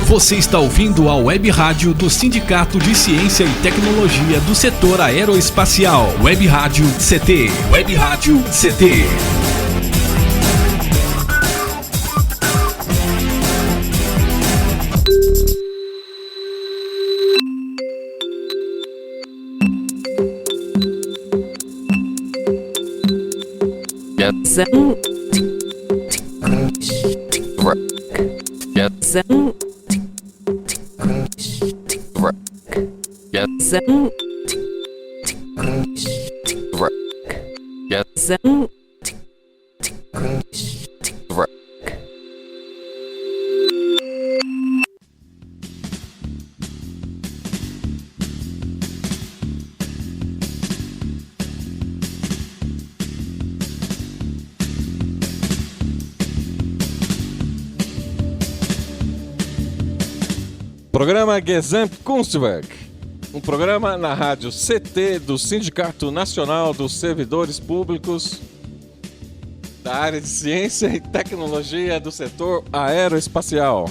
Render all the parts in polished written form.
Você está ouvindo a Web Rádio do Sindicato de Ciência e Tecnologia do Setor Aeroespacial. Web Rádio CT. Web Rádio CT. Programa Gesamtkunstwerk, um programa na rádio CT do Sindicato Nacional dos Servidores Públicos da área de Ciência e Tecnologia do Setor Aeroespacial.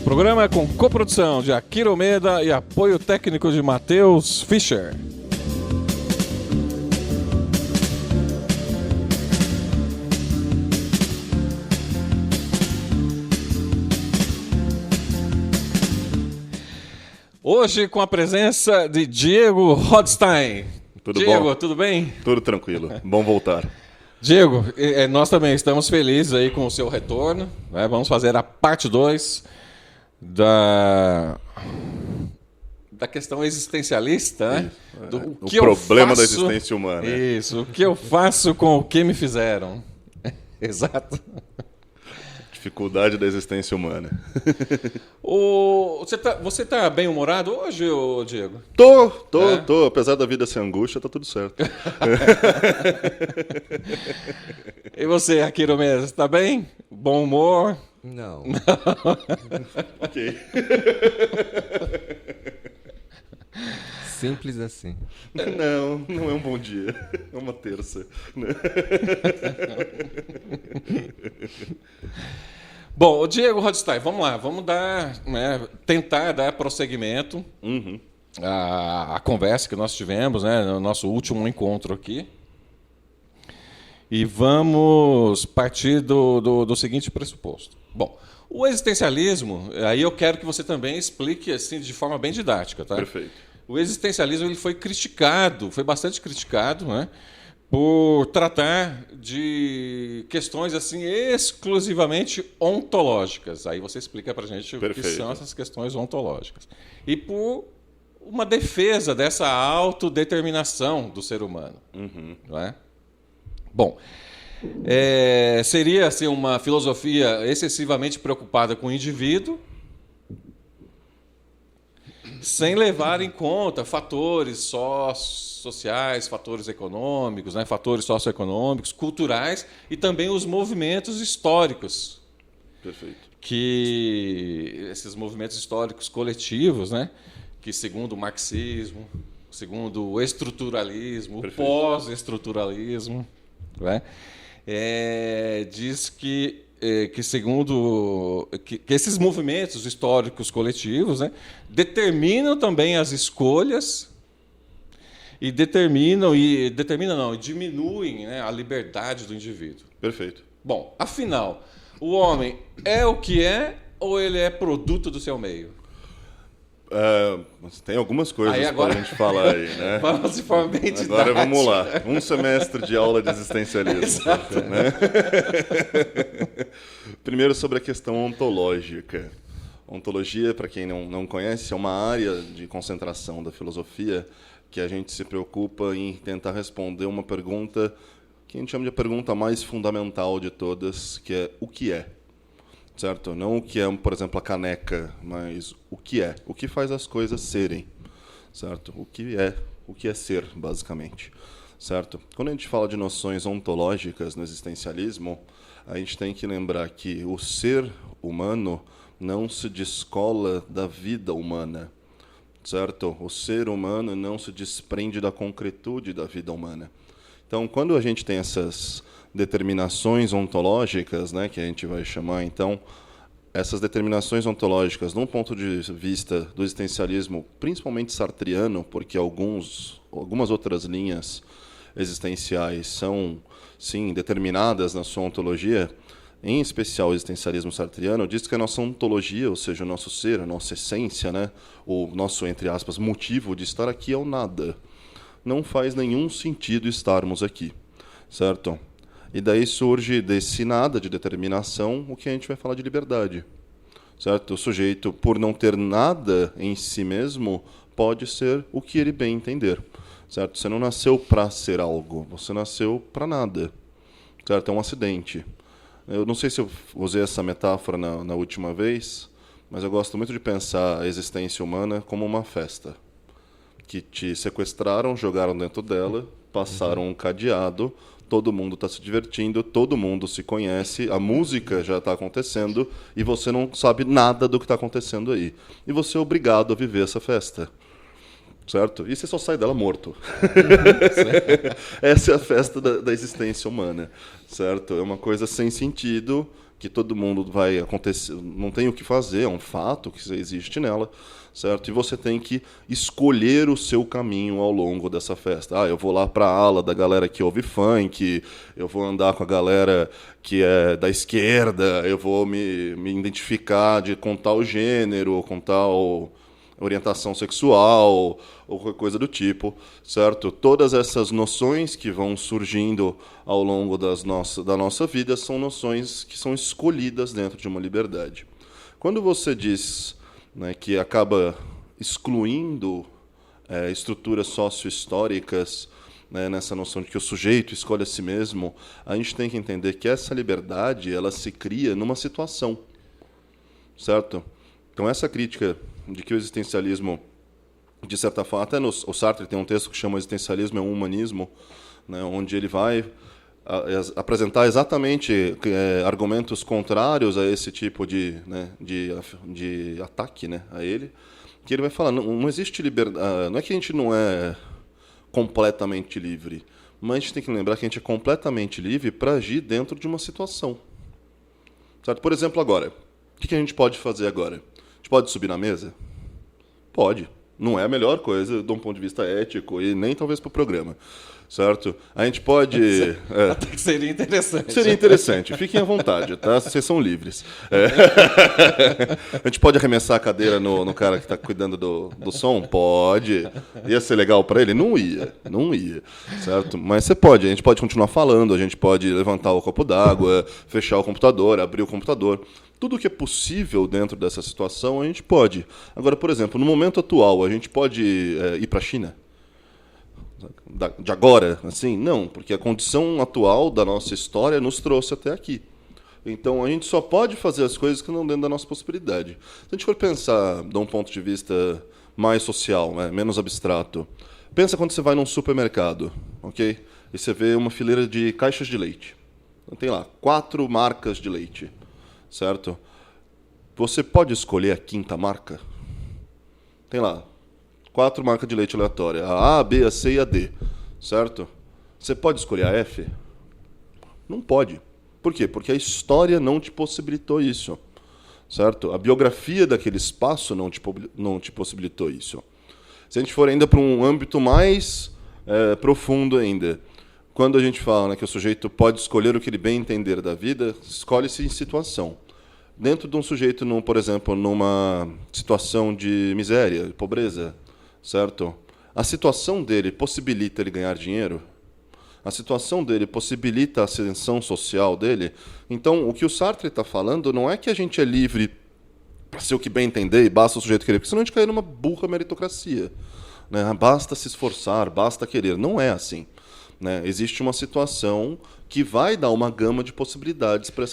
Programa com coprodução de Akira Meda e apoio técnico de Matheus Fischer. Hoje com a presença de Diego Rodstein. Tudo Diego, bom? tudo bem? Tudo tranquilo. Bom voltar. Diego, nós também estamos felizes aí com o seu retorno, né? Vamos fazer a parte 2 da questão existencialista, né? O problema da existência humana. Isso, o que eu faço com o que me fizeram. Exato. Dificuldade da existência humana. Você tá bem humorado hoje, Diego? Tô. Apesar da vida ser angústia, tá tudo certo. E você, Akira Mesa, tá bem? Bom humor? Não. Ok. Simples assim. Não é um bom dia. É uma terça. Bom, o Diego Rodstein, vamos lá, vamos tentar dar prosseguimento à conversa que nós tivemos, né, no nosso último encontro aqui. E vamos partir do seguinte pressuposto. Bom, o existencialismo, aí eu quero que você também explique assim, de forma bem didática, tá? Perfeito. O existencialismo ele foi bastante criticado, né? Por tratar de questões assim exclusivamente ontológicas. Aí você explica para a gente o que são essas questões ontológicas. E por uma defesa dessa autodeterminação do ser humano. Não é? Bom, seria assim, uma filosofia excessivamente preocupada com o indivíduo, sem levar em conta fatores sociais, fatores econômicos, né, fatores socioeconômicos, culturais e também os movimentos históricos. Perfeito. Que esses movimentos históricos coletivos, né, que segundo o marxismo, segundo o estruturalismo, o pós-estruturalismo, né, diz que segundo que esses movimentos históricos coletivos, né, determinam também as escolhas e diminuem, né, a liberdade do indivíduo. Perfeito. Bom, afinal, o homem é o que é ou ele é produto do seu meio? Tem algumas coisas para a gente falar aí, né? Vamos de forma bem didática. Agora vamos lá. Um semestre de aula de existencialismo. Exato. Né? Primeiro sobre a questão ontológica. Ontologia, para quem não conhece, é uma área de concentração da filosofia que a gente se preocupa em tentar responder uma pergunta que a gente chama de a pergunta mais fundamental de todas, que é o que é? Certo? Não o que é, por exemplo, a caneca, mas o que é? O que faz as coisas serem? Certo? O que é ser, basicamente. Certo? Quando a gente fala de noções ontológicas no existencialismo, a gente tem que lembrar que o ser humano não se descola da vida humana. Certo? O ser humano não se desprende da concretude da vida humana. Então, quando a gente tem essas determinações ontológicas, né, que a gente vai chamar, então, essas determinações ontológicas, num ponto de vista do existencialismo, principalmente sartriano, porque algumas outras linhas existenciais são, sim, determinadas na sua ontologia, em especial o existencialismo sartriano, diz que a nossa ontologia, ou seja, o nosso ser, a nossa essência, né, o nosso, entre aspas, motivo de estar aqui é o nada. Não faz nenhum sentido estarmos aqui, certo? E daí surge desse nada de determinação o que a gente vai falar de liberdade, certo? O sujeito, por não ter nada em si mesmo, pode ser o que ele bem entender, certo? Você não nasceu para ser algo, você nasceu para nada, certo? É um acidente. Eu não sei se eu usei essa metáfora na última vez, mas eu gosto muito de pensar a existência humana como uma festa. Que te sequestraram, jogaram dentro dela, passaram um cadeado, todo mundo está se divertindo, todo mundo se conhece, a música já está acontecendo e você não sabe nada do que está acontecendo aí. E você é obrigado a viver essa festa. Certo? E você só sai dela morto. Essa é a festa da existência humana. Certo? É uma coisa sem sentido, que todo mundo vai acontecer, não tem o que fazer, é um fato que existe nela. Certo? E você tem que escolher o seu caminho ao longo dessa festa. Eu vou lá para a ala da galera que ouve funk, eu vou andar com a galera que é da esquerda, eu vou me identificar com tal gênero, com tal orientação sexual ou qualquer coisa do tipo, certo? Todas essas noções que vão surgindo ao longo da nossa vida são noções que são escolhidas dentro de uma liberdade. Quando você diz, né, que acaba excluindo estruturas sócio-históricas, né, nessa noção de que o sujeito escolhe a si mesmo, a gente tem que entender que essa liberdade ela se cria numa situação, certo? Então essa crítica de que o existencialismo, de certa forma, até o Sartre tem um texto que chama Existencialismo é um Humanismo, né, onde ele vai apresentar exatamente argumentos contrários a esse tipo de ataque, né, a ele, que ele vai falar, não existe liberdade, não é que a gente não é completamente livre, mas a gente tem que lembrar que a gente é completamente livre para agir dentro de uma situação. Certo? Por exemplo, agora, o que a gente pode fazer agora? A gente pode subir na mesa? Pode. Não é a melhor coisa de um ponto de vista ético e nem talvez para o programa. Certo? A gente pode... Até que seria interessante. Seria interessante. Fiquem à vontade, tá? Vocês são livres. A gente pode arremessar a cadeira no cara que está cuidando do som? Pode. Ia ser legal para ele? Não ia. Não ia. Certo? Mas você pode. A gente pode continuar falando, a gente pode levantar o copo d'água, fechar o computador, abrir o computador. Tudo que é possível dentro dessa situação, a gente pode. Agora, por exemplo, no momento atual, a gente pode ir para a China? De agora, assim? Não, porque a condição atual da nossa história nos trouxe até aqui. Então, a gente só pode fazer as coisas que não dentro da nossa possibilidade. Se a gente for pensar de um ponto de vista mais social, né, menos abstrato, pensa quando você vai num supermercado, ok? E você vê uma fileira de caixas de leite. Então, tem lá 4 marcas de leite, certo? Você pode escolher a 5ª marca? Tem lá 4 marcas de leite aleatórias, a A, B, a C e a D, certo? Você pode escolher a F? Não pode. Por quê? Porque a história não te possibilitou isso, certo? A biografia daquele espaço não te possibilitou isso. Se a gente for ainda para um âmbito mais profundo ainda, quando a gente fala, né, que o sujeito pode escolher o que ele bem entender da vida, escolhe-se em situação. Dentro de um sujeito, por exemplo, numa situação de miséria, de pobreza, certo? A situação dele possibilita ele ganhar dinheiro? A situação dele possibilita a ascensão social dele? Então, o que o Sartre está falando não é que a gente é livre para ser o que bem entender e basta o sujeito querer, porque senão a gente cai numa burra meritocracia, né? Basta se esforçar, basta querer. Não é assim, né? Existe uma situação que vai dar uma gama de possibilidades para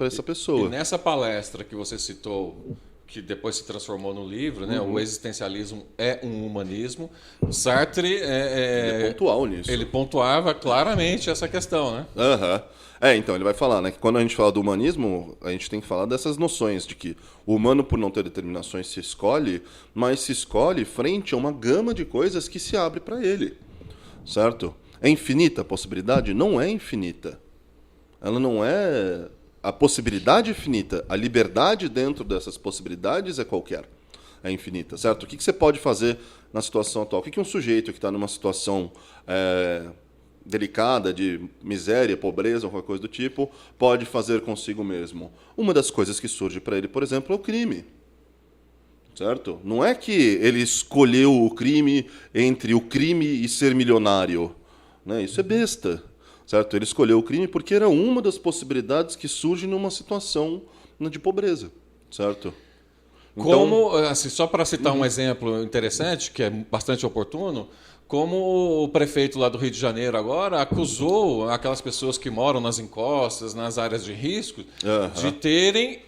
essa pessoa. E nessa palestra que você citou, que depois se transformou no livro, né? O existencialismo é um humanismo. Sartre ele é pontual nisso. Ele pontuava claramente essa questão, né? Então ele vai falar, né, que quando a gente fala do humanismo, a gente tem que falar dessas noções de que o humano, por não ter determinações, se escolhe, mas se escolhe frente a uma gama de coisas que se abre para ele, certo? É infinita a possibilidade? Não é infinita. Ela não é a possibilidade infinita. A liberdade dentro dessas possibilidades é qualquer. É infinita, certo? O que você pode fazer na situação atual? O que um sujeito que está numa situação delicada, de miséria, pobreza, qualquer coisa do tipo, pode fazer consigo mesmo? Uma das coisas que surge para ele, por exemplo, é o crime. Certo? Não é que ele escolheu o crime entre o crime e ser milionário. Né? Isso é besta. Certo? Ele escolheu o crime porque era uma das possibilidades que surge numa situação de pobreza. Certo? Então, como, assim, só para citar um exemplo interessante, que é bastante oportuno, como o prefeito lá do Rio de Janeiro agora acusou aquelas pessoas que moram nas encostas, nas áreas de risco, de terem...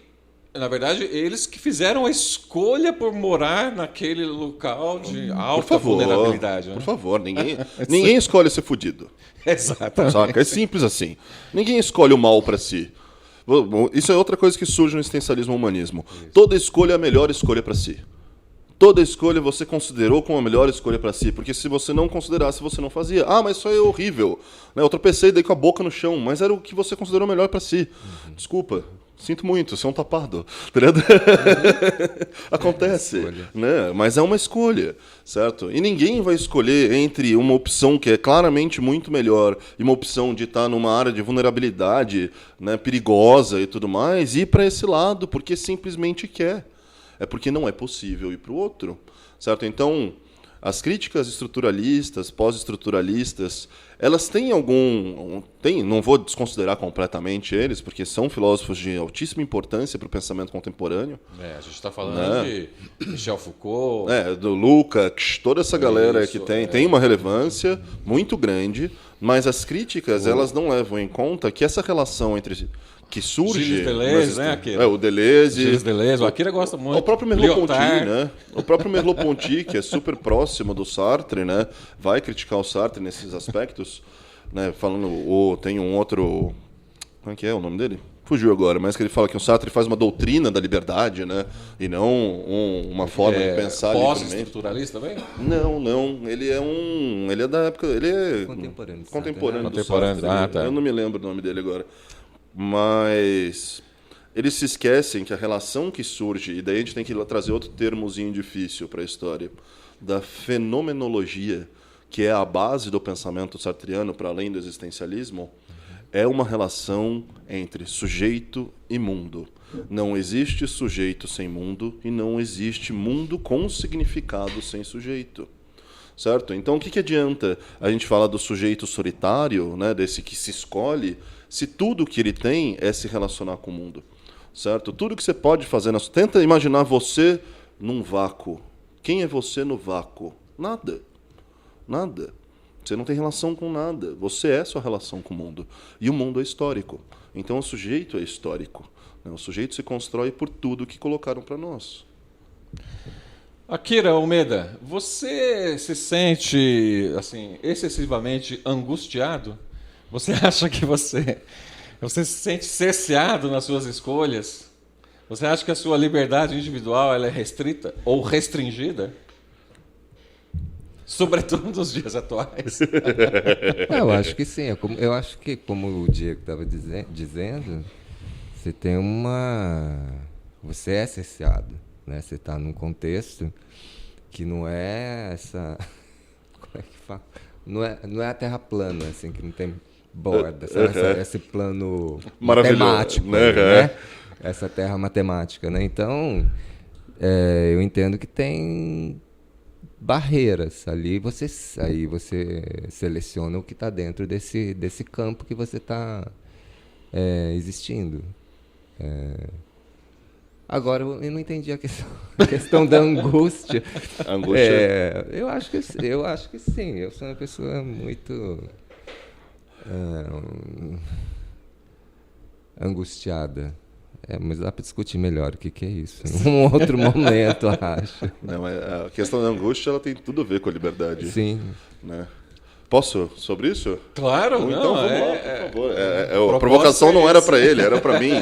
Na verdade, eles que fizeram a escolha por morar naquele local de alta vulnerabilidade. Né? Por favor, ninguém escolhe ser fudido. Exatamente. Saca? É simples assim. Ninguém escolhe o mal para si. Isso é outra coisa que surge no existencialismo humanismo. Isso. Toda escolha é a melhor escolha para si. Toda escolha você considerou como a melhor escolha para si, porque se você não considerasse, você não fazia. Ah, mas isso é horrível. Eu tropecei daí com a boca no chão, mas era o que você considerou melhor para si. Desculpa. Sinto muito, você é um tapado. Acontece, né? Mas é uma escolha, certo? E ninguém vai escolher entre uma opção que é claramente muito melhor e uma opção de estar numa área de vulnerabilidade, né, perigosa e tudo mais, e ir para esse lado porque simplesmente quer. É porque não é possível ir para o outro, certo? Então, as críticas estruturalistas, pós-estruturalistas, elas têm não vou desconsiderar completamente eles, porque são filósofos de altíssima importância para o pensamento contemporâneo. A gente está falando de Michel Foucault. Do Lukács, toda essa galera que tem uma relevância muito grande, mas as críticas elas não levam em conta que essa relação entre... que surge... Gilles Deleuze, né, Akira? O Deleuze... Gilles Deleuze, o Akira gosta muito. O próprio Merleau-Ponty, né? O próprio Merleau-Ponty, que é super próximo do Sartre, né? Vai criticar o Sartre nesses aspectos, né? Falando... tem um outro... Como é que é o nome dele? Fugiu agora, mas que ele fala que o Sartre faz uma doutrina da liberdade, né? E não uma forma de pensar livremente. Pós-estruturalista também? Não. Ele é da época... Ele é contemporâneo do Sartre. Tá. Eu não me lembro o nome dele agora. Mas eles se esquecem que a relação que surge, e daí a gente tem que trazer outro termozinho difícil para a história, da fenomenologia, que é a base do pensamento sartriano, para além do existencialismo, é uma relação entre sujeito e mundo. Não existe sujeito sem mundo e não existe mundo com significado sem sujeito. Certo? Então, o que adianta a gente falar do sujeito solitário, né, desse que se escolhe, se tudo que ele tem é se relacionar com o mundo, certo? Tudo que você pode fazer... Tenta imaginar você num vácuo. Quem é você no vácuo? Nada. Você não tem relação com nada. Você é sua relação com o mundo. E o mundo é histórico. Então o sujeito é histórico. O sujeito se constrói por tudo que colocaram para nós. Akira Almeida, você se sente assim, excessivamente angustiado? Você acha que você se sente cerceado nas suas escolhas? Você acha que a sua liberdade individual ela é restrita ou restringida? Sobretudo nos dias atuais. Eu acho que sim. Eu acho que, como o Diego estava dizendo, você tem você é cerceado, né? Você está num contexto que não é essa... Como é que fala? Não é a terra plana, assim, que não tem borda, esse plano matemático, né? Essa terra matemática, né? Então, eu entendo que tem barreiras ali, você seleciona o que está dentro desse campo que você está existindo. Agora, eu não entendi a questão da angústia. Eu acho que sim. Eu sou uma pessoa muito angustiada. Mas dá para discutir melhor o que é isso. Em um outro momento, acho. Não, a questão da angústia ela tem tudo a ver com a liberdade. Sim. Né? Posso sobre isso? Claro, Então não, vamos lá, por favor. A provocação proposta não é era essa. para ele, era para mim.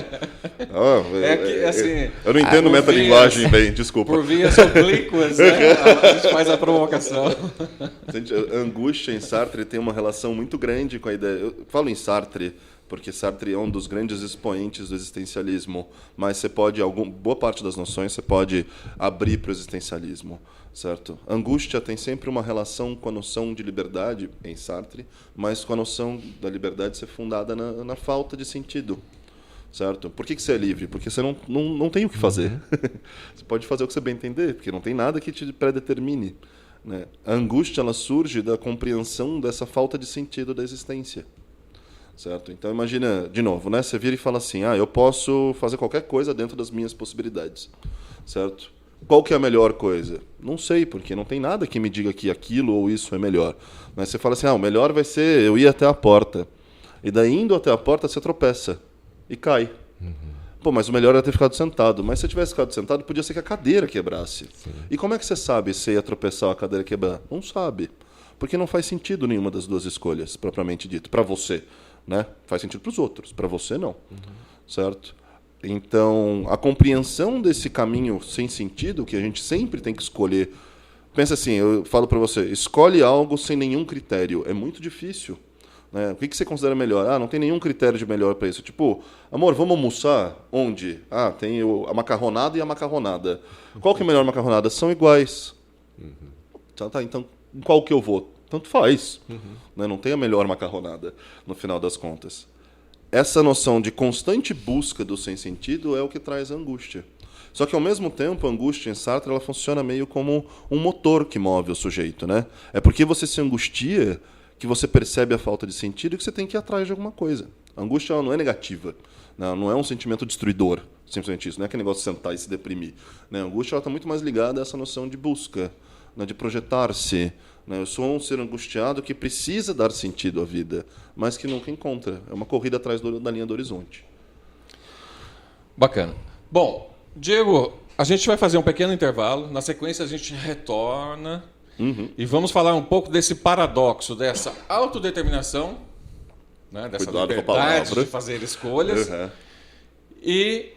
Assim, eu não entendo por metalinguagem vias- bem, desculpa. Por vias oblíquas, né? A gente faz a provocação. A angústia em Sartre tem uma relação muito grande com a ideia. Eu falo em Sartre porque Sartre é um dos grandes expoentes do existencialismo, mas você pode, boa parte das noções você pode abrir para o existencialismo, certo? Angústia tem sempre uma relação com a noção de liberdade em Sartre, mas com a noção da liberdade ser fundada na falta de sentido. Certo? Por que você é livre? Porque você não tem o que fazer. Você pode fazer o que você bem entender, porque não tem nada que te predetermine. Né? A angústia ela surge da compreensão dessa falta de sentido da existência. Certo? Então imagina, de novo, né? Você vira e fala assim, eu posso fazer qualquer coisa dentro das minhas possibilidades. Certo? Qual que é a melhor coisa? Não sei, porque não tem nada que me diga que aquilo ou isso é melhor. Mas você fala assim, o melhor vai ser eu ir até a porta. E daí, indo até a porta, você tropeça e cai. Pô, mas o melhor era ter ficado sentado. Mas se você tivesse ficado sentado, podia ser que a cadeira quebrasse. Sim. E como é que você sabe se ia tropeçar ou a cadeira quebrar? Não sabe. Porque não faz sentido nenhuma das duas escolhas, propriamente dito. Para você, né? Faz sentido para os outros. Para você, não. Certo? Então, a compreensão desse caminho sem sentido, que a gente sempre tem que escolher. Pensa assim, eu falo para você, escolhe algo sem nenhum critério. É muito difícil. Né? O que você considera melhor? Não tem nenhum critério de melhor para isso. Tipo, amor, vamos almoçar? Onde? Tem a macarronada e a macarronada. Qual que é a melhor macarronada? São iguais. Então, qual que eu vou? Tanto faz. Né? Não tem a melhor macarronada, no final das contas. Essa noção de constante busca do sem sentido é o que traz a angústia. Só que, ao mesmo tempo, a angústia em Sartre ela funciona meio como um motor que move o sujeito. Né? É porque você se angustia que você percebe a falta de sentido e que você tem que ir atrás de alguma coisa. A angústia ela não é negativa, né? Não é um sentimento destruidor, simplesmente isso. Não é aquele negócio de sentar e se deprimir. Né? A angústia está muito mais ligada a essa noção de busca, né? De projetar-se. Né? Eu sou um ser angustiado que precisa dar sentido à vida, mas que nunca encontra. É uma corrida atrás da linha do horizonte. Bacana. Bom, Diego, a gente vai fazer um pequeno intervalo. Na sequência, a gente retorna. E vamos falar um pouco desse paradoxo, dessa autodeterminação, né, dessa Cuidado liberdade de fazer escolhas, e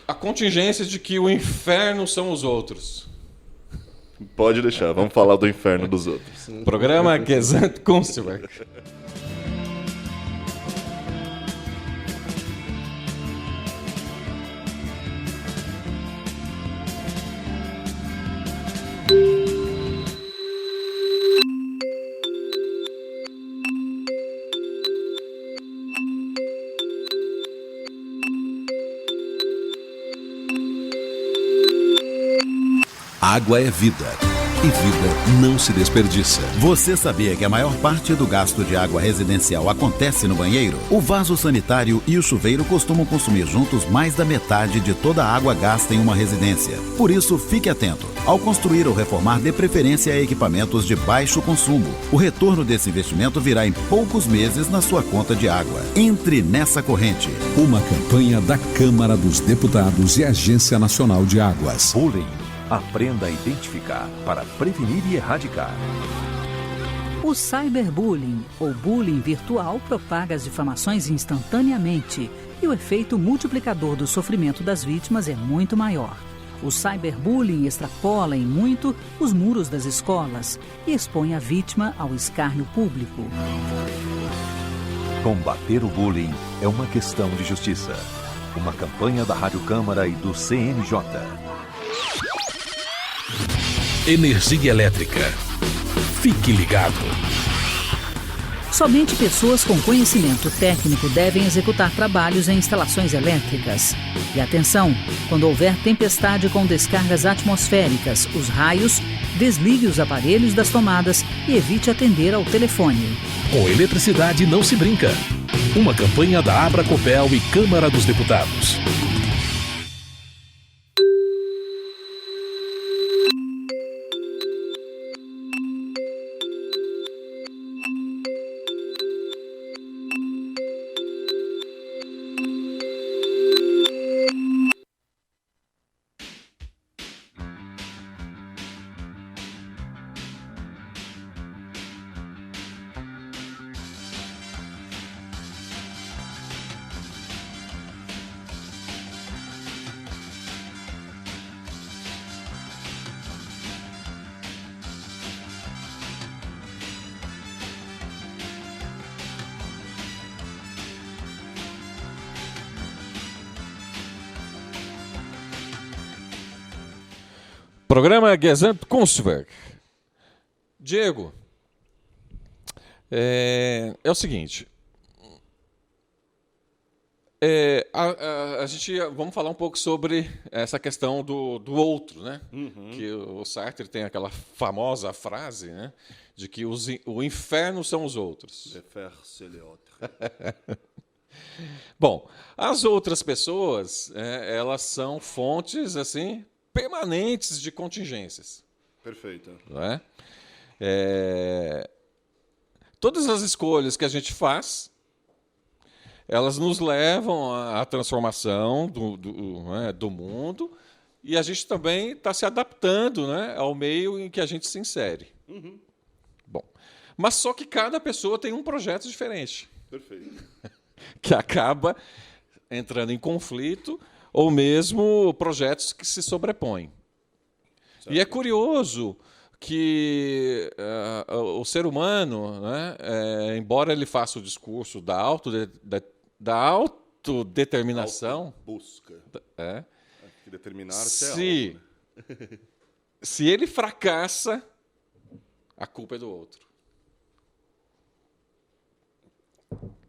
a contingência de que o inferno são os outros. Pode deixar, vamos falar do inferno dos outros. Programa Gesamtkunstwerk. Água é vida. E vida não se desperdiça. Você sabia que a maior parte do gasto de água residencial acontece no banheiro? O vaso sanitário e o chuveiro costumam consumir juntos mais da metade de toda a água gasta em uma residência. Por isso, fique atento. Ao construir ou reformar, dê preferência a equipamentos de baixo consumo. O retorno desse investimento virá em poucos meses na sua conta de água. Entre nessa corrente. Uma campanha da Câmara dos Deputados e Agência Nacional de Águas. Bullying. Aprenda a identificar para prevenir e erradicar. O cyberbullying, ou bullying virtual, propaga as difamações instantaneamente e o efeito multiplicador do sofrimento das vítimas é muito maior. O cyberbullying extrapola em muito os muros das escolas e expõe a vítima ao escárnio público. Combater o bullying é uma questão de justiça. Uma campanha da Rádio Câmara e do CNJ. Energia elétrica. Fique ligado. Somente pessoas com conhecimento técnico devem executar trabalhos em instalações elétricas. E atenção, quando houver tempestade com descargas atmosféricas, os raios, desligue os aparelhos das tomadas e evite atender ao telefone. Com eletricidade não se brinca. Uma campanha da Abracopel e Câmara dos Deputados. Programa Gesamtkunstwerk. Diego, é o seguinte. A gente vamos falar um pouco sobre essa questão do outro, né? Que o Sartre tem aquela famosa frase, né? De que o inferno são os outros. Bom, as outras pessoas, elas são fontes assim permanentes de contingências. Perfeito. Não é? Todas as escolhas que a gente faz, elas nos levam à transformação do mundo, e a gente também está se adaptando, né, ao meio em que a gente se insere. Bom, mas só que cada pessoa tem um projeto diferente. Perfeito. Que acaba entrando em conflito, ou mesmo projetos que se sobrepõem. Certo. E é curioso que o ser humano, né, embora ele faça o discurso da autodeterminação, busca, que determinar-se se ele fracassa, a culpa é do outro.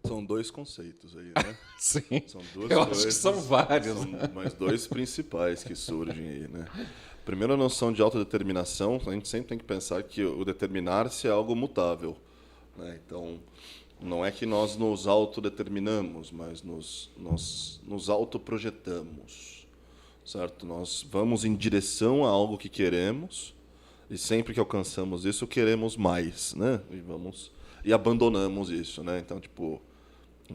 São dois conceitos aí, né? Sim. São duas Eu coisas, acho que são vários. São mais dois principais que surgem aí, né? Primeiro, a noção de autodeterminação. A gente sempre tem que pensar que o determinar-se é algo mutável, né? Então, não é que nós nos autodeterminamos, mas nos autoprojetamos, certo? Nós vamos em direção a algo que queremos, e sempre que alcançamos isso, queremos mais, né? E abandonamos isso, né? Então, tipo,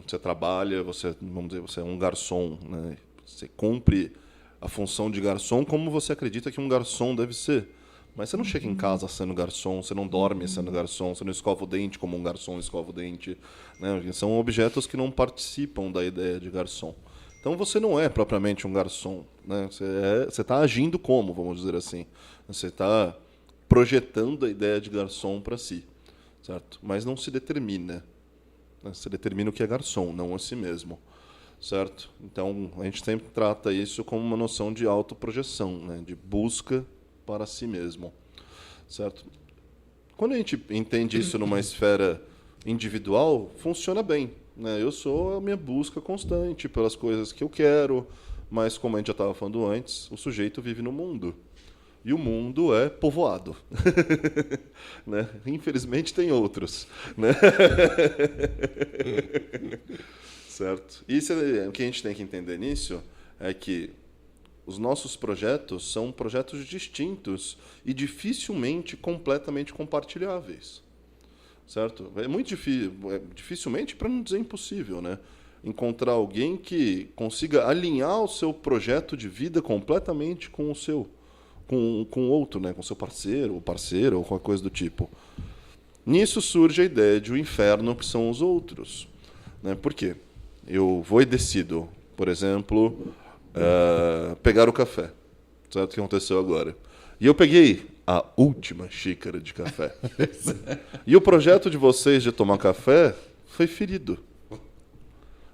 você trabalha, vamos dizer, você é um garçom, né? Você cumpre a função de garçom como você acredita que um garçom deve ser. Mas você não chega em casa sendo garçom, você não dorme sendo garçom, você não escova o dente como um garçom escova o dente, né? São objetos que não participam da ideia de garçom. Então você não é propriamente um garçom, né? Você está agindo como, vamos dizer assim. Você está projetando a ideia de garçom para si, certo? Mas não se determina. Você determina o que é garçom, não a si mesmo, certo? Então a gente sempre trata isso como uma noção de autoprojeção, né? De busca para si mesmo, certo? Quando a gente entende isso numa esfera individual, funciona bem, né? Eu sou a minha busca constante pelas coisas que eu quero, mas como a gente já estava falando antes, o sujeito vive no mundo. E o mundo é povoado. Né? Infelizmente tem outros. Né? Certo? E o que a gente tem que entender nisso é que os nossos projetos são projetos distintos e dificilmente completamente compartilháveis. Certo? É muito difícil, dificilmente, para não dizer impossível, né? Encontrar alguém que consiga alinhar o seu projeto de vida completamente com o seu. Com outro, né? Com seu parceiro ou qualquer coisa do tipo. Nisso surge a ideia de um inferno que são os outros. Né? Por quê? Eu vou e decido, por exemplo, pegar o café. Certo? O que aconteceu agora? E eu peguei a última xícara de café. E o projeto de vocês de tomar café foi ferido.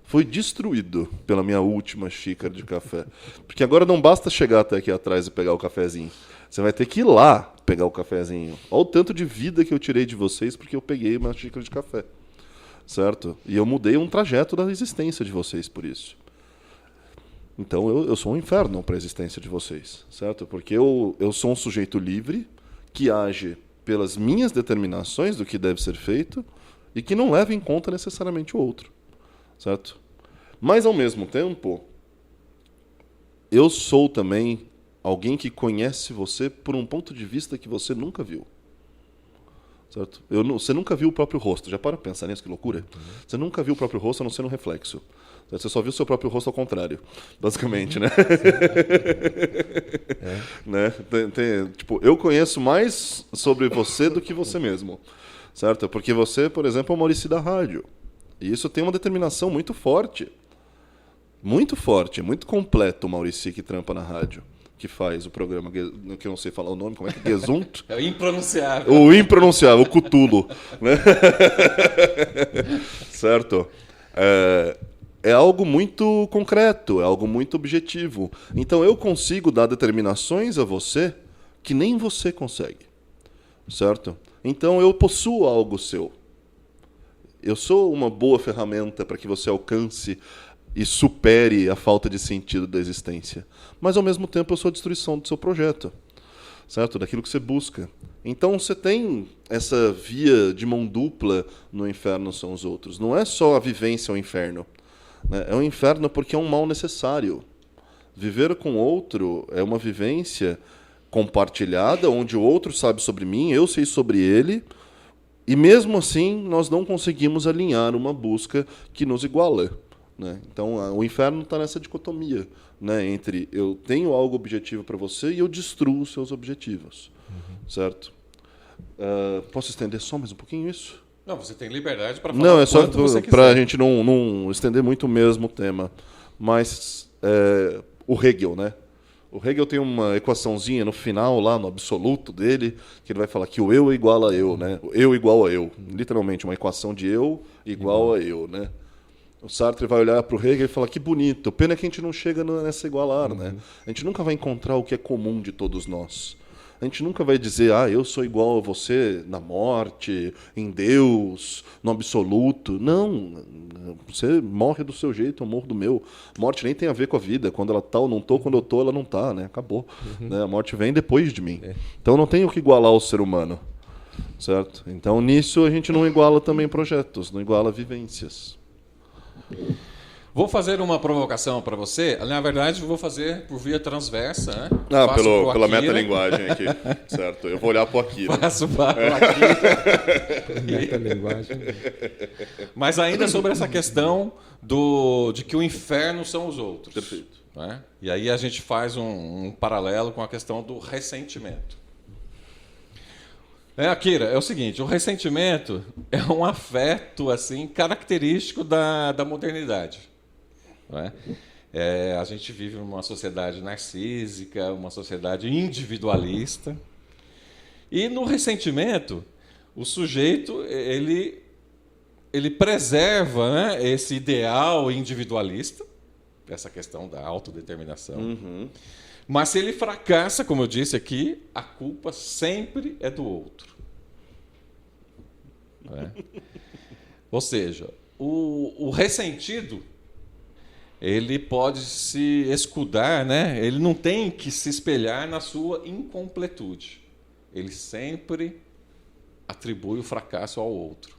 Foi destruído pela minha última xícara de café. Porque agora não basta chegar até aqui atrás e pegar o cafezinho. Você vai ter que ir lá pegar o cafezinho. Olha o tanto de vida que eu tirei de vocês porque eu peguei uma xícara de café. Certo? E eu mudei um trajeto da existência de vocês por isso. Então eu sou um inferno para a existência de vocês. Certo? Porque eu sou um sujeito livre que age pelas minhas determinações do que deve ser feito e que não leva em conta necessariamente o outro. Certo? Mas, ao mesmo tempo, eu sou também alguém que conhece você por um ponto de vista que você nunca viu. Certo? Você nunca viu o próprio rosto. Já para pensar nisso, que loucura. Você nunca viu o próprio rosto a não ser no reflexo. Certo? Você só viu o seu próprio rosto ao contrário, basicamente, né? Né? Tipo, eu conheço mais sobre você do que você mesmo. Certo? Porque você, por exemplo, é o Maurício da rádio. E isso tem uma determinação muito forte. Muito forte, muito completo o Maurício que trampa na rádio, que faz o programa, que eu não sei falar o nome, como é que é? Gesunt? É o impronunciável. O impronunciável, o Cthulhu. Né? Certo? É algo muito concreto, é algo muito objetivo. Então eu consigo dar determinações a você que nem você consegue, certo? Então eu possuo algo seu. Eu sou uma boa ferramenta para que você alcance e supere a falta de sentido da existência. Mas, ao mesmo tempo, eu sou a destruição do seu projeto, certo? Daquilo que você busca. Então, você tem essa via de mão dupla no inferno são os outros. Não é só a vivência ao inferno, né? É um inferno porque é um mal necessário. Viver com outro é uma vivência compartilhada, onde o outro sabe sobre mim, eu sei sobre ele, e mesmo assim nós não conseguimos alinhar uma busca que nos iguala, né? Então o inferno está nessa dicotomia, né, entre eu tenho algo objetivo para você e eu destruo os seus objetivos, certo? Posso estender só mais um pouquinho isso? Não, você tem liberdade para falar. Não, é só para a quiser. gente não estender muito o mesmo tema. Mas o Hegel, né? O Hegel tem uma equaçãozinha no final, lá no absoluto dele, que ele vai falar que o eu é igual a eu, né? O eu igual a eu. Literalmente, uma equação de eu igual a eu, né? O Sartre vai olhar para o Hegel e falar que bonito. Pena que a gente não chega nessa igualar, né? A gente nunca vai encontrar o que é comum de todos nós. A gente nunca vai dizer, eu sou igual a você na morte, em Deus, no absoluto. Não, você morre do seu jeito, eu morro do meu. Morte nem tem a ver com a vida. Quando ela tá ou não tô, quando eu tô, ela não tá, né? Acabou. Né? A morte vem depois de mim. Então não tem o que igualar o ser humano, certo? Então nisso a gente não iguala também projetos, não iguala vivências. Vou fazer uma provocação para você. Na verdade, vou fazer por via transversa, né? Pela metalinguagem aqui, certo? Eu vou olhar para o Akira. Faço para o Akira. Metalinguagem. Mas ainda sobre essa questão de que o inferno são os outros. Perfeito. Né? E aí a gente faz um paralelo com a questão do ressentimento. Akira, é o seguinte, o ressentimento é um afeto assim característico da modernidade. Não é? A gente vive numa sociedade narcísica, uma sociedade individualista. E no ressentimento, o sujeito ele preserva, né, esse ideal individualista, essa questão da autodeterminação. Uhum. Mas se ele fracassa, como eu disse aqui, a culpa sempre é do outro. Ou seja, o ressentido, ele pode se escudar, né? Ele não tem que se espelhar na sua incompletude. Ele sempre atribui o fracasso ao outro.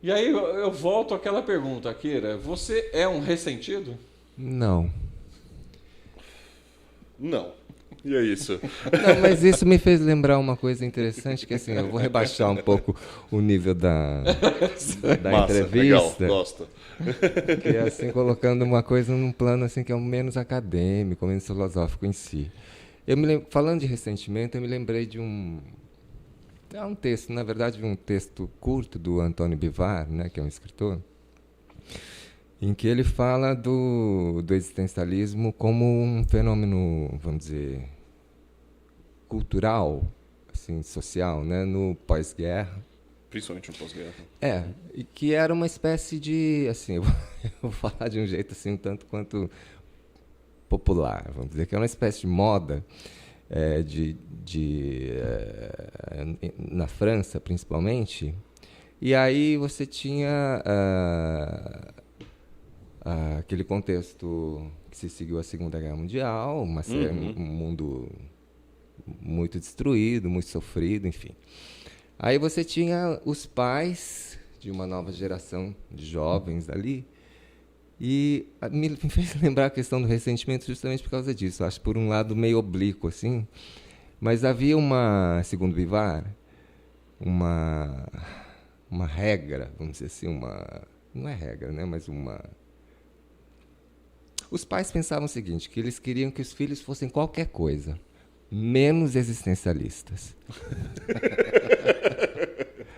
E aí eu volto àquela pergunta, Akira. Você é um ressentido? Não. Não. E é isso. Não, mas isso me fez lembrar uma coisa interessante, que assim, eu vou rebaixar um pouco o nível da Massa, entrevista. Legal, gosto. Que é assim, colocando uma coisa num plano assim, que é o menos acadêmico, menos filosófico em si. Falando de ressentimento, eu me lembrei de um texto, na verdade, um texto curto do Antônio Bivar, né, que é um escritor, em que ele fala do existencialismo como um fenômeno, vamos dizer, cultural, assim, social, né, no pós-guerra. Principalmente no pós-guerra. E que era uma espécie de, assim, eu vou falar de um jeito assim, um tanto quanto popular, vamos dizer, que é uma espécie de moda na França, principalmente. E aí você tinha aquele contexto que se seguiu a Segunda Guerra Mundial, um mundo muito destruído, muito sofrido, enfim. Aí você tinha os pais de uma nova geração de jovens ali, e me fez lembrar a questão do ressentimento justamente por causa disso. Acho por um lado meio oblíquo, assim, mas havia segundo Bivar, uma regra, vamos dizer assim, não é regra, né, mas Os pais pensavam o seguinte, que eles queriam que os filhos fossem qualquer coisa, menos existencialistas.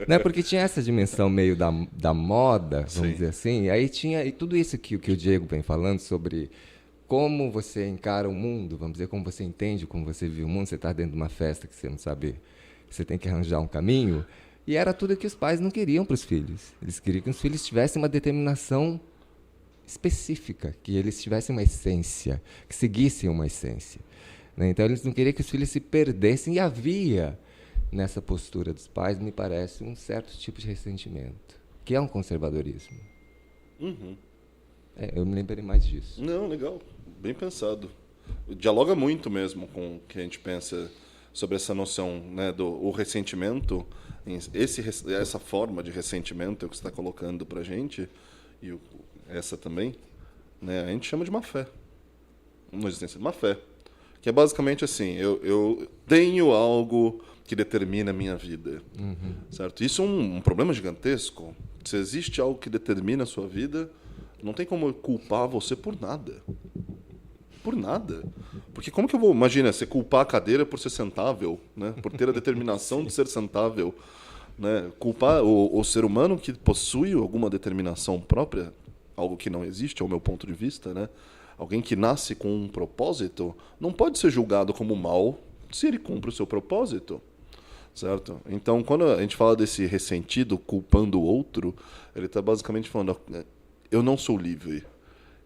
Né? Porque tinha essa dimensão meio da moda, vamos dizer assim, e aí tinha e tudo isso que o Diego vem falando sobre como você encara o mundo, vamos dizer, como você entende, como você vive o mundo. Você está dentro de uma festa que você não sabe, você tem que arranjar um caminho, e era tudo que os pais não queriam para os filhos. Eles queriam que os filhos tivessem uma determinação específica, que eles tivessem uma essência, que seguissem uma essência. né? Então eles não queriam que os filhos se perdessem, e havia nessa postura dos pais, me parece, um certo tipo de ressentimento, que é um conservadorismo. Eu me lembrei mais disso. Não, legal. Bem pensado. Dialoga muito mesmo com o que a gente pensa sobre essa noção, né, do ressentimento, essa forma de ressentimento que você está colocando para a gente, e essa também, né, a gente chama de má fé. Uma existência de má fé. Que é basicamente assim, eu tenho algo que determina a minha vida. Certo? Isso é um problema gigantesco. Se existe algo que determina a sua vida, não tem como culpar você por nada. Por nada. Porque como que eu vou, imagina, você culpar a cadeira por ser sentável, né? Por ter a determinação de ser sentável, né? Culpar o ser humano que possui alguma determinação própria, algo que não existe, ao meu ponto de vista, né? Alguém que nasce com um propósito não pode ser julgado como mal se ele cumpre o seu propósito. Certo? Então, quando a gente fala desse ressentido culpando o outro, ele está basicamente falando: eu não sou livre.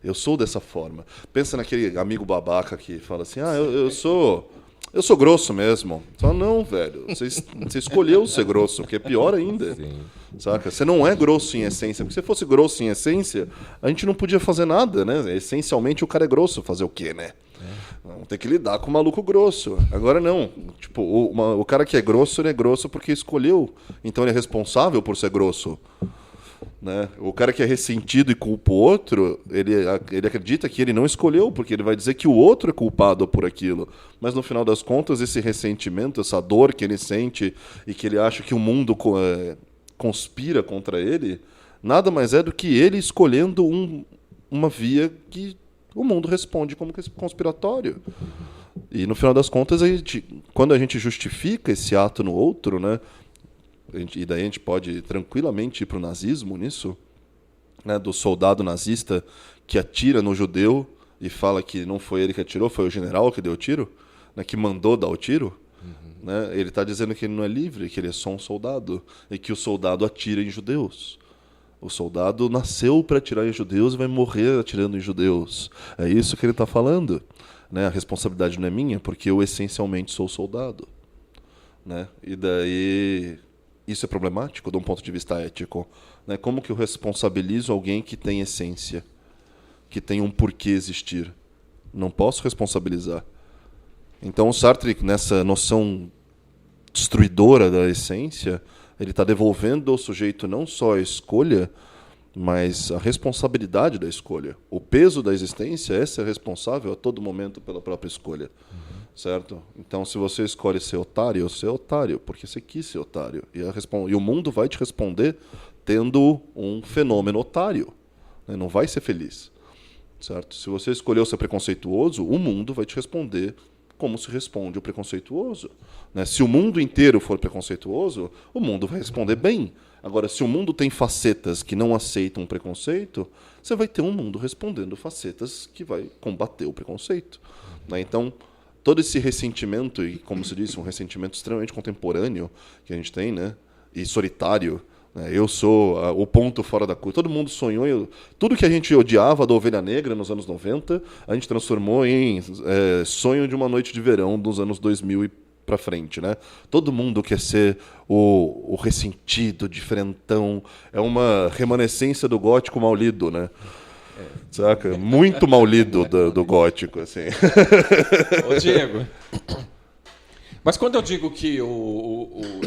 Eu sou dessa forma. Pensa naquele amigo babaca que fala assim: eu sou grosso mesmo. Só não, velho. Você escolheu ser grosso, que é pior ainda. Sim. Saca? Você não é grosso em essência. Porque se fosse grosso em essência, a gente não podia fazer nada, né? Essencialmente o cara é grosso. Fazer o quê, né? Vamos ter que lidar com o maluco grosso. Agora não. Tipo, o cara que é grosso, ele é grosso porque escolheu. Então ele é responsável por ser grosso. Né? O cara que é ressentido e culpa o outro, ele acredita que ele não escolheu, porque ele vai dizer que o outro é culpado por aquilo. Mas no final das contas, esse ressentimento, essa dor que ele sente e que ele acha que o mundo conspira contra ele, nada mais é do que ele escolhendo uma via que o mundo responde como conspiratório. E no final das contas, quando a gente justifica esse ato no outro, né? E daí a gente pode tranquilamente ir para o nazismo nisso, né, do soldado nazista que atira no judeu e fala que não foi ele que atirou, foi o general que deu o tiro, né, que mandou dar o tiro. Né, ele está dizendo que ele não é livre, que ele é só um soldado, e que o soldado atira em judeus. O soldado nasceu para atirar em judeus e vai morrer atirando em judeus. É isso que ele está falando. Né, a responsabilidade não é minha, porque eu essencialmente sou soldado. Né, e daí... Isso é problemático de um ponto de vista ético. Né? Como que eu responsabilizo alguém que tem essência, que tem um porquê existir? Não posso responsabilizar. Então o Sartre, nessa noção destruidora da essência, ele está devolvendo ao sujeito não só a escolha, mas a responsabilidade da escolha. O peso da existência é ser responsável a todo momento pela própria escolha. Certo? Então, se você escolhe ser otário, você é otário, porque você quis ser otário. E o mundo vai te responder tendo um fenômeno otário. Né? Não vai ser feliz. Certo? Se você escolheu ser preconceituoso, o mundo vai te responder como se responde o preconceituoso. Né? Se o mundo inteiro for preconceituoso, o mundo vai responder bem. Agora, se o mundo tem facetas que não aceitam o preconceito, você vai ter um mundo respondendo facetas que vai combater o preconceito. Né? Então, todo esse ressentimento, e como se disse, um ressentimento extremamente contemporâneo que a gente tem, né? E solitário. Né? Eu sou o ponto fora da curva. Todo mundo sonhou. Tudo que a gente odiava da Ovelha Negra nos anos 90, a gente transformou em sonho de uma noite de verão dos anos 2000 e para frente. Né? Todo mundo quer ser o ressentido, diferentão. É uma remanescência do gótico mal lido, né? Saca? Muito mal lido do gótico, assim. Ô, Diego, mas quando eu digo que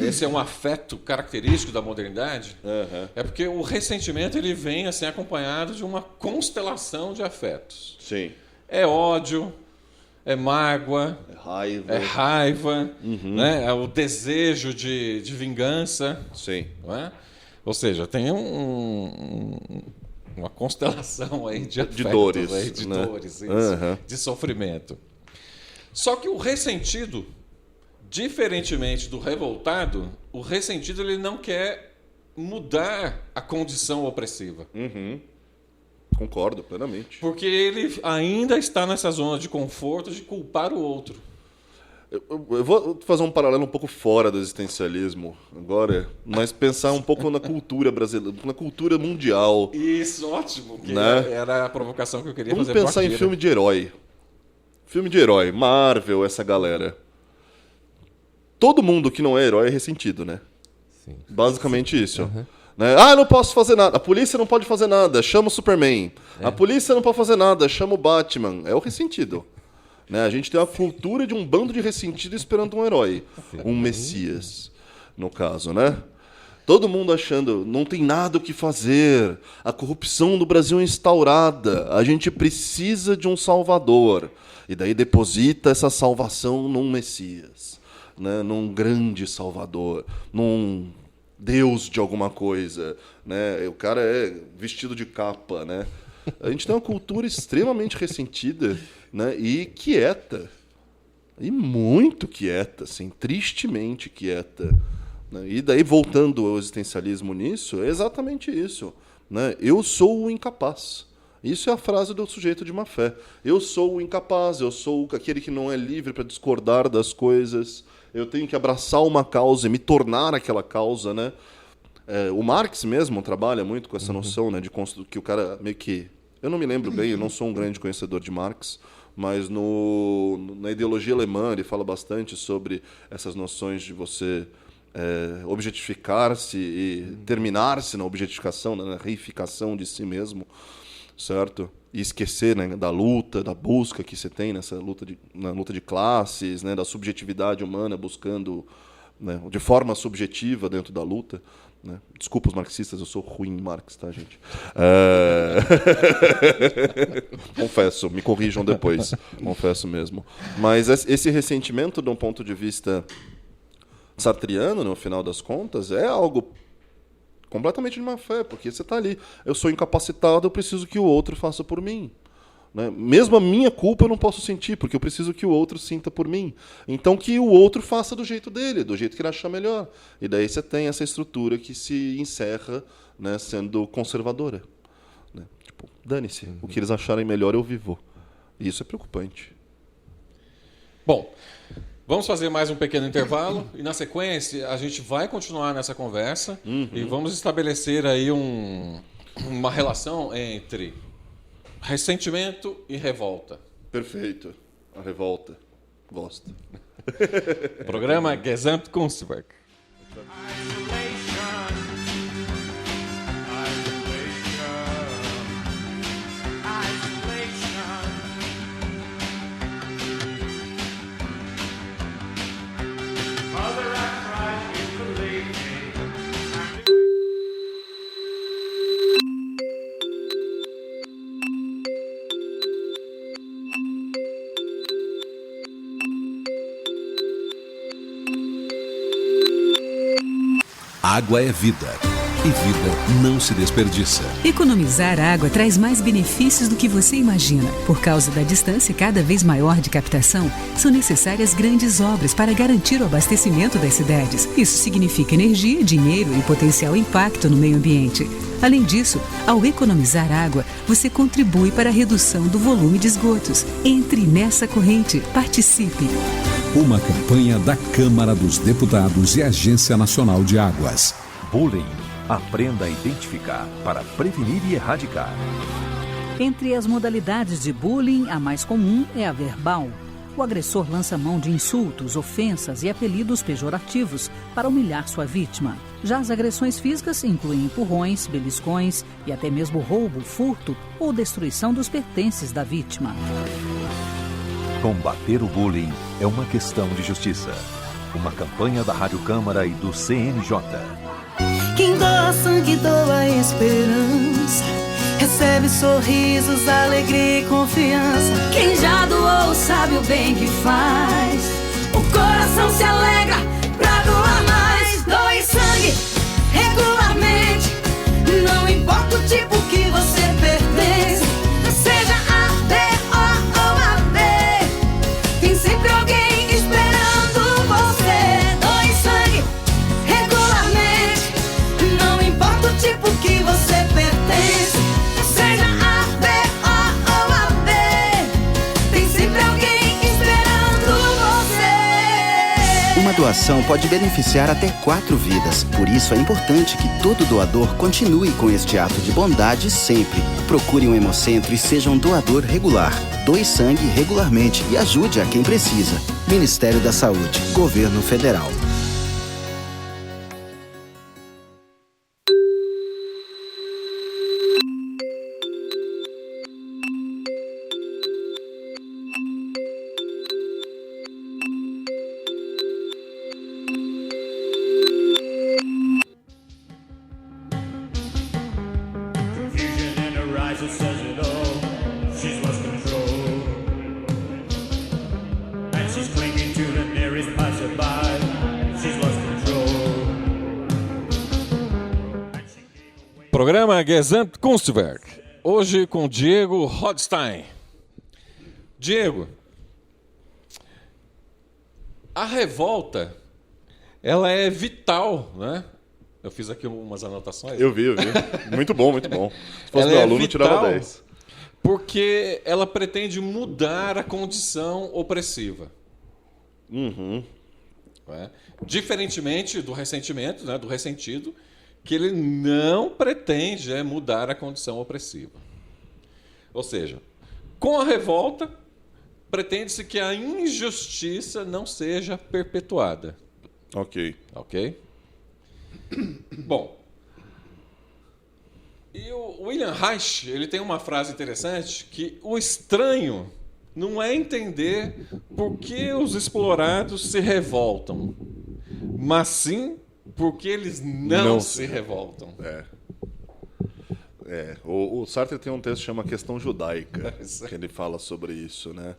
esse é um afeto característico da modernidade, é porque o ressentimento ele vem assim, acompanhado de uma constelação de afetos. Sim. É ódio, é mágoa, é raiva, né? É o desejo de vingança. Sim. Não é? Ou seja, tem uma constelação aí de afetos, dores, aí, de né? dores, de sofrimento. Só que o ressentido, diferentemente do revoltado, o ressentido ele não quer mudar a condição opressiva. Concordo plenamente. Porque ele ainda está nessa zona de conforto de culpar o outro. Eu vou fazer um paralelo um pouco fora do existencialismo agora, mas pensar um pouco na cultura brasileira, na cultura mundial. Isso, ótimo. Que né? era a provocação que eu queria Vamos fazer. Vamos pensar em filme de herói. Filme de herói, Marvel, essa galera. Todo mundo que não é herói é ressentido, né? Sim. Basicamente isso. Né? Ah, eu não posso fazer nada. A polícia não pode fazer nada, chama o Superman. A polícia não pode fazer nada, chama o Batman. É o ressentido. Né? A gente tem uma cultura de um bando de ressentido esperando um herói. Um Messias, no caso, né? Todo mundo achando, não tem nada o que fazer. A corrupção no Brasil é instaurada. A gente precisa de um salvador. E daí deposita essa salvação num Messias, né? Num grande salvador, num Deus de alguma coisa, né? O cara é vestido de capa, né? A gente tem uma cultura extremamente ressentida, né? E quieta. E muito quieta, assim, tristemente quieta. Né? E daí, voltando ao existencialismo nisso, é exatamente isso. Né? Eu sou o incapaz. Isso é a frase do sujeito de má fé. Eu sou o incapaz, eu sou aquele que não é livre para discordar das coisas. Eu tenho que abraçar uma causa e me tornar aquela causa, né? O Marx mesmo trabalha muito com essa noção, né, de que o cara meio que... Eu não me lembro bem, eu não sou um grande conhecedor de Marx, mas na ideologia alemã ele fala bastante sobre essas noções de você objetificar-se e terminar-se na objetificação, na reificação de si mesmo, certo? E esquecer, né, da luta, da busca que você tem na luta de classes, né, da subjetividade humana buscando, né, de forma subjetiva dentro da luta. Né? Desculpa os marxistas, eu sou ruim em Marx, tá, gente? Confesso, me corrijam depois. Confesso mesmo. Mas esse ressentimento, de um ponto de vista sartriano, no final das contas, é algo completamente de má fé, porque você está ali. Eu sou incapacitado, eu preciso que o outro faça por mim. Né? Mesmo a minha culpa eu não posso sentir, porque eu preciso que o outro sinta por mim. Então que o outro faça do jeito dele, do jeito que ele achar melhor. E daí você tem essa estrutura que se encerra, né, sendo conservadora. Né? Tipo, dane-se, o que eles acharem melhor eu vivo. E isso é preocupante. Bom, vamos fazer mais um pequeno intervalo e, na sequência, a gente vai continuar nessa conversa e vamos estabelecer aí uma relação entre ressentimento e revolta. Perfeito. A revolta. Gosto. Programa Gesamtkunstwerk. Água é vida. E vida não se desperdiça. Economizar água traz mais benefícios do que você imagina. Por causa da distância cada vez maior de captação, são necessárias grandes obras para garantir o abastecimento das cidades. Isso significa energia, dinheiro e potencial impacto no meio ambiente. Além disso, ao economizar água, você contribui para a redução do volume de esgotos. Entre nessa corrente, participe. Uma campanha da Câmara dos Deputados e Agência Nacional de Águas. Bullying. Aprenda a identificar para prevenir e erradicar. Entre as modalidades de bullying, a mais comum é a verbal. O agressor lança mão de insultos, ofensas e apelidos pejorativos para humilhar sua vítima. Já as agressões físicas incluem empurrões, beliscões e até mesmo roubo, furto ou destruição dos pertences da vítima. Combater o bullying é uma questão de justiça. Uma campanha da Rádio Câmara e do CNJ. Quem doa sangue, doa esperança. Recebe sorrisos, alegria e confiança. Quem já doou sabe o bem que faz. O coração se alegra pra doar mais. Doe sangue regularmente. Não importa o tipo que você pertence. Seja A, B, O ou AB. Tem sempre alguém esperando você. Doe sangue regularmente. Não importa o tipo que você pertence. Seja A, B, O ou AB. Tem sempre alguém esperando você. Uma doação doação pode beneficiar até 4 vidas. Por isso é importante que todo doador continue com este ato de bondade sempre. Procure um hemocentro e seja um doador regular. Doe sangue regularmente e ajude a quem precisa. Ministério da Saúde, Governo Federal. Programa Gesamtkunstwerk, hoje com Diego Rodstein. Diego, a revolta, ela é vital, né? Eu fiz aqui umas anotações. Eu vi. Muito bom, muito bom. Se fosse meu aluno, tirava 10. Porque ela pretende mudar a condição opressiva. É? Diferentemente do ressentimento, né, do ressentido, que ele não pretende mudar a condição opressiva. Ou seja, com a revolta, pretende-se que a injustiça não seja perpetuada. Ok. Bom, e o William Reich, ele tem uma frase interessante, que o estranho não é entender por que os explorados se revoltam, mas sim porque eles não se revoltam. O Sartre tem um texto que chama Questão Judaica, que ele fala sobre isso, né?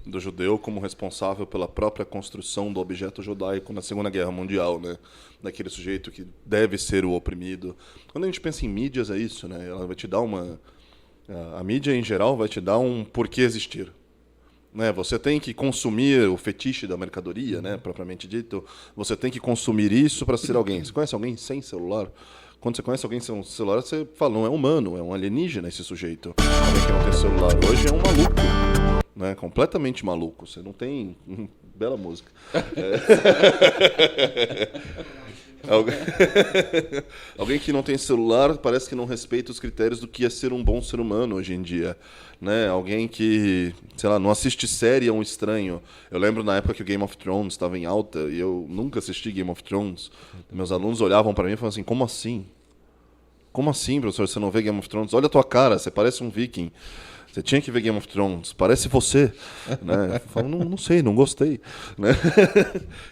Do judeu como responsável pela própria construção do objeto judaico na Segunda Guerra Mundial, né? Daquele sujeito que deve ser o oprimido. Quando a gente pensa em mídias, é isso, né? Ela vai te dar a mídia, em geral, vai te dar um porquê existir. Né, você tem que consumir o fetiche da mercadoria, né, propriamente dito. Você tem que consumir isso para ser alguém. Você conhece alguém sem celular? Quando você conhece alguém sem celular, você fala, não é humano, é um alienígena esse sujeito. Alguém que não tem celular hoje é um maluco, né, completamente maluco. Você não tem... Bela música. Alguém que não tem celular parece que não respeita os critérios do que é ser um bom ser humano hoje em dia, né? Alguém que, sei lá, não assiste série é um estranho. Eu lembro na época que o Game of Thrones estava em alta e eu nunca assisti Game of Thrones. Meus alunos olhavam para mim e falavam assim, como assim? Como assim, professor, você não vê Game of Thrones? Olha a tua cara, você parece um viking. Você tinha que ver Game of Thrones, parece você. Né? Eu falo, não sei, não gostei. Né?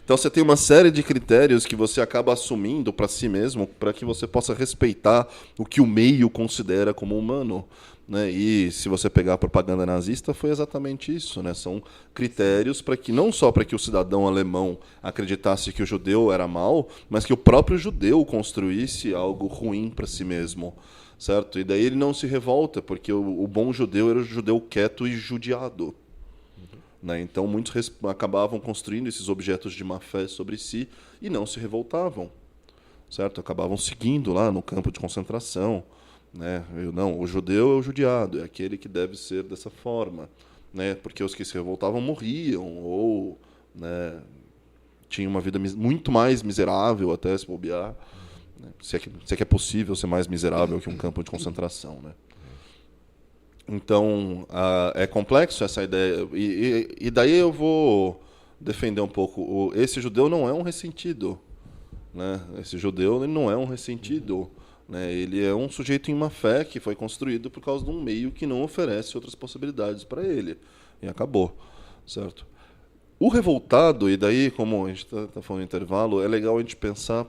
Então você tem uma série de critérios que você acaba assumindo para si mesmo para que você possa respeitar o que o meio considera como humano. Né? E se você pegar a propaganda nazista, foi exatamente isso. Né? São critérios para que não só para que o cidadão alemão acreditasse que o judeu era mau, mas que o próprio judeu construísse algo ruim para si mesmo. Certo? E daí ele não se revolta, porque o bom judeu era o judeu quieto e judiado. Né? Então muitos acabavam construindo esses objetos de má fé sobre si e não se revoltavam. Certo? Acabavam seguindo lá no campo de concentração. Né? Não, o judeu é o judiado, é aquele que deve ser dessa forma. Né? Porque os que se revoltavam morriam, ou né, tinham uma vida muito mais miserável até se bobear. Se é que é possível ser mais miserável que um campo de concentração, né? Então, é complexo essa ideia. E daí eu vou defender um pouco. Esse judeu não é um ressentido. Né? Esse judeu ele não é um ressentido. Né? Ele é um sujeito em má fé que foi construído por causa de um meio que não oferece outras possibilidades para ele. E acabou. Certo? O revoltado, e daí, como a gente está falando no intervalo, é legal a gente pensar...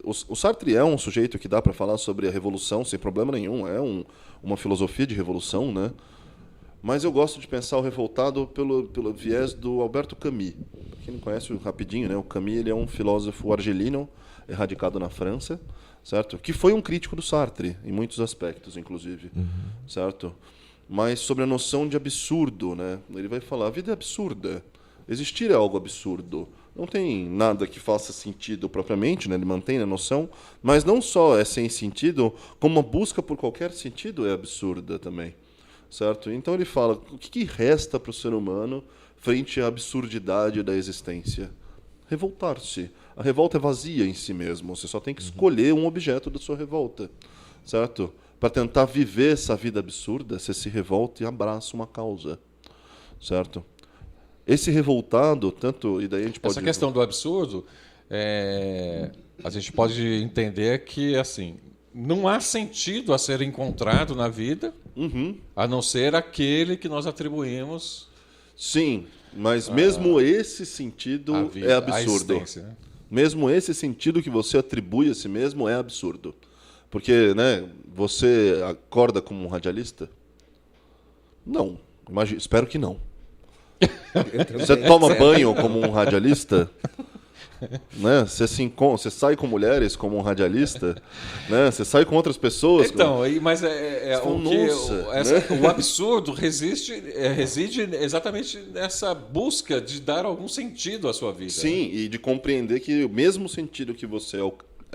O Sartre é um sujeito que dá para falar sobre a revolução sem problema nenhum, é uma filosofia de revolução, né? Mas eu gosto de pensar o revoltado pelo viés do Alberto Camus. Quem não conhece, rapidinho, né? O Camus ele é um filósofo argelino, radicado na França, certo? Que foi um crítico do Sartre, em muitos aspectos, inclusive, certo? Mas sobre a noção de absurdo, né? Ele vai falar, a vida é absurda, existir é algo absurdo. Não tem nada que faça sentido propriamente, né? Ele mantém a noção, mas não só é sem sentido, como a busca por qualquer sentido é absurda também, certo? Então ele fala, o que resta para o ser humano frente à absurdidade da existência? revoltar-se. A revolta é vazia em si mesmo. Você só tem que escolher um objeto da sua revolta, certo? Para tentar viver essa vida absurda, você se revolta e abraça uma causa, certo? Esse revoltado, tanto... E daí a gente pode... Essa questão do absurdo, a gente pode entender que, assim, não há sentido a ser encontrado na vida, a não ser aquele que nós atribuímos... Sim, mas mesmo esse sentido é absurdo. Né? Mesmo esse sentido que você atribui a si mesmo é absurdo. Porque, né, você acorda como um radialista? Não. Espero que não. Você toma banho como um radialista? Né? Você sai com mulheres como um radialista? Né? Você sai com outras pessoas? Então, mas o absurdo reside exatamente nessa busca de dar algum sentido à sua vida. Sim, né? E de compreender que o mesmo sentido que você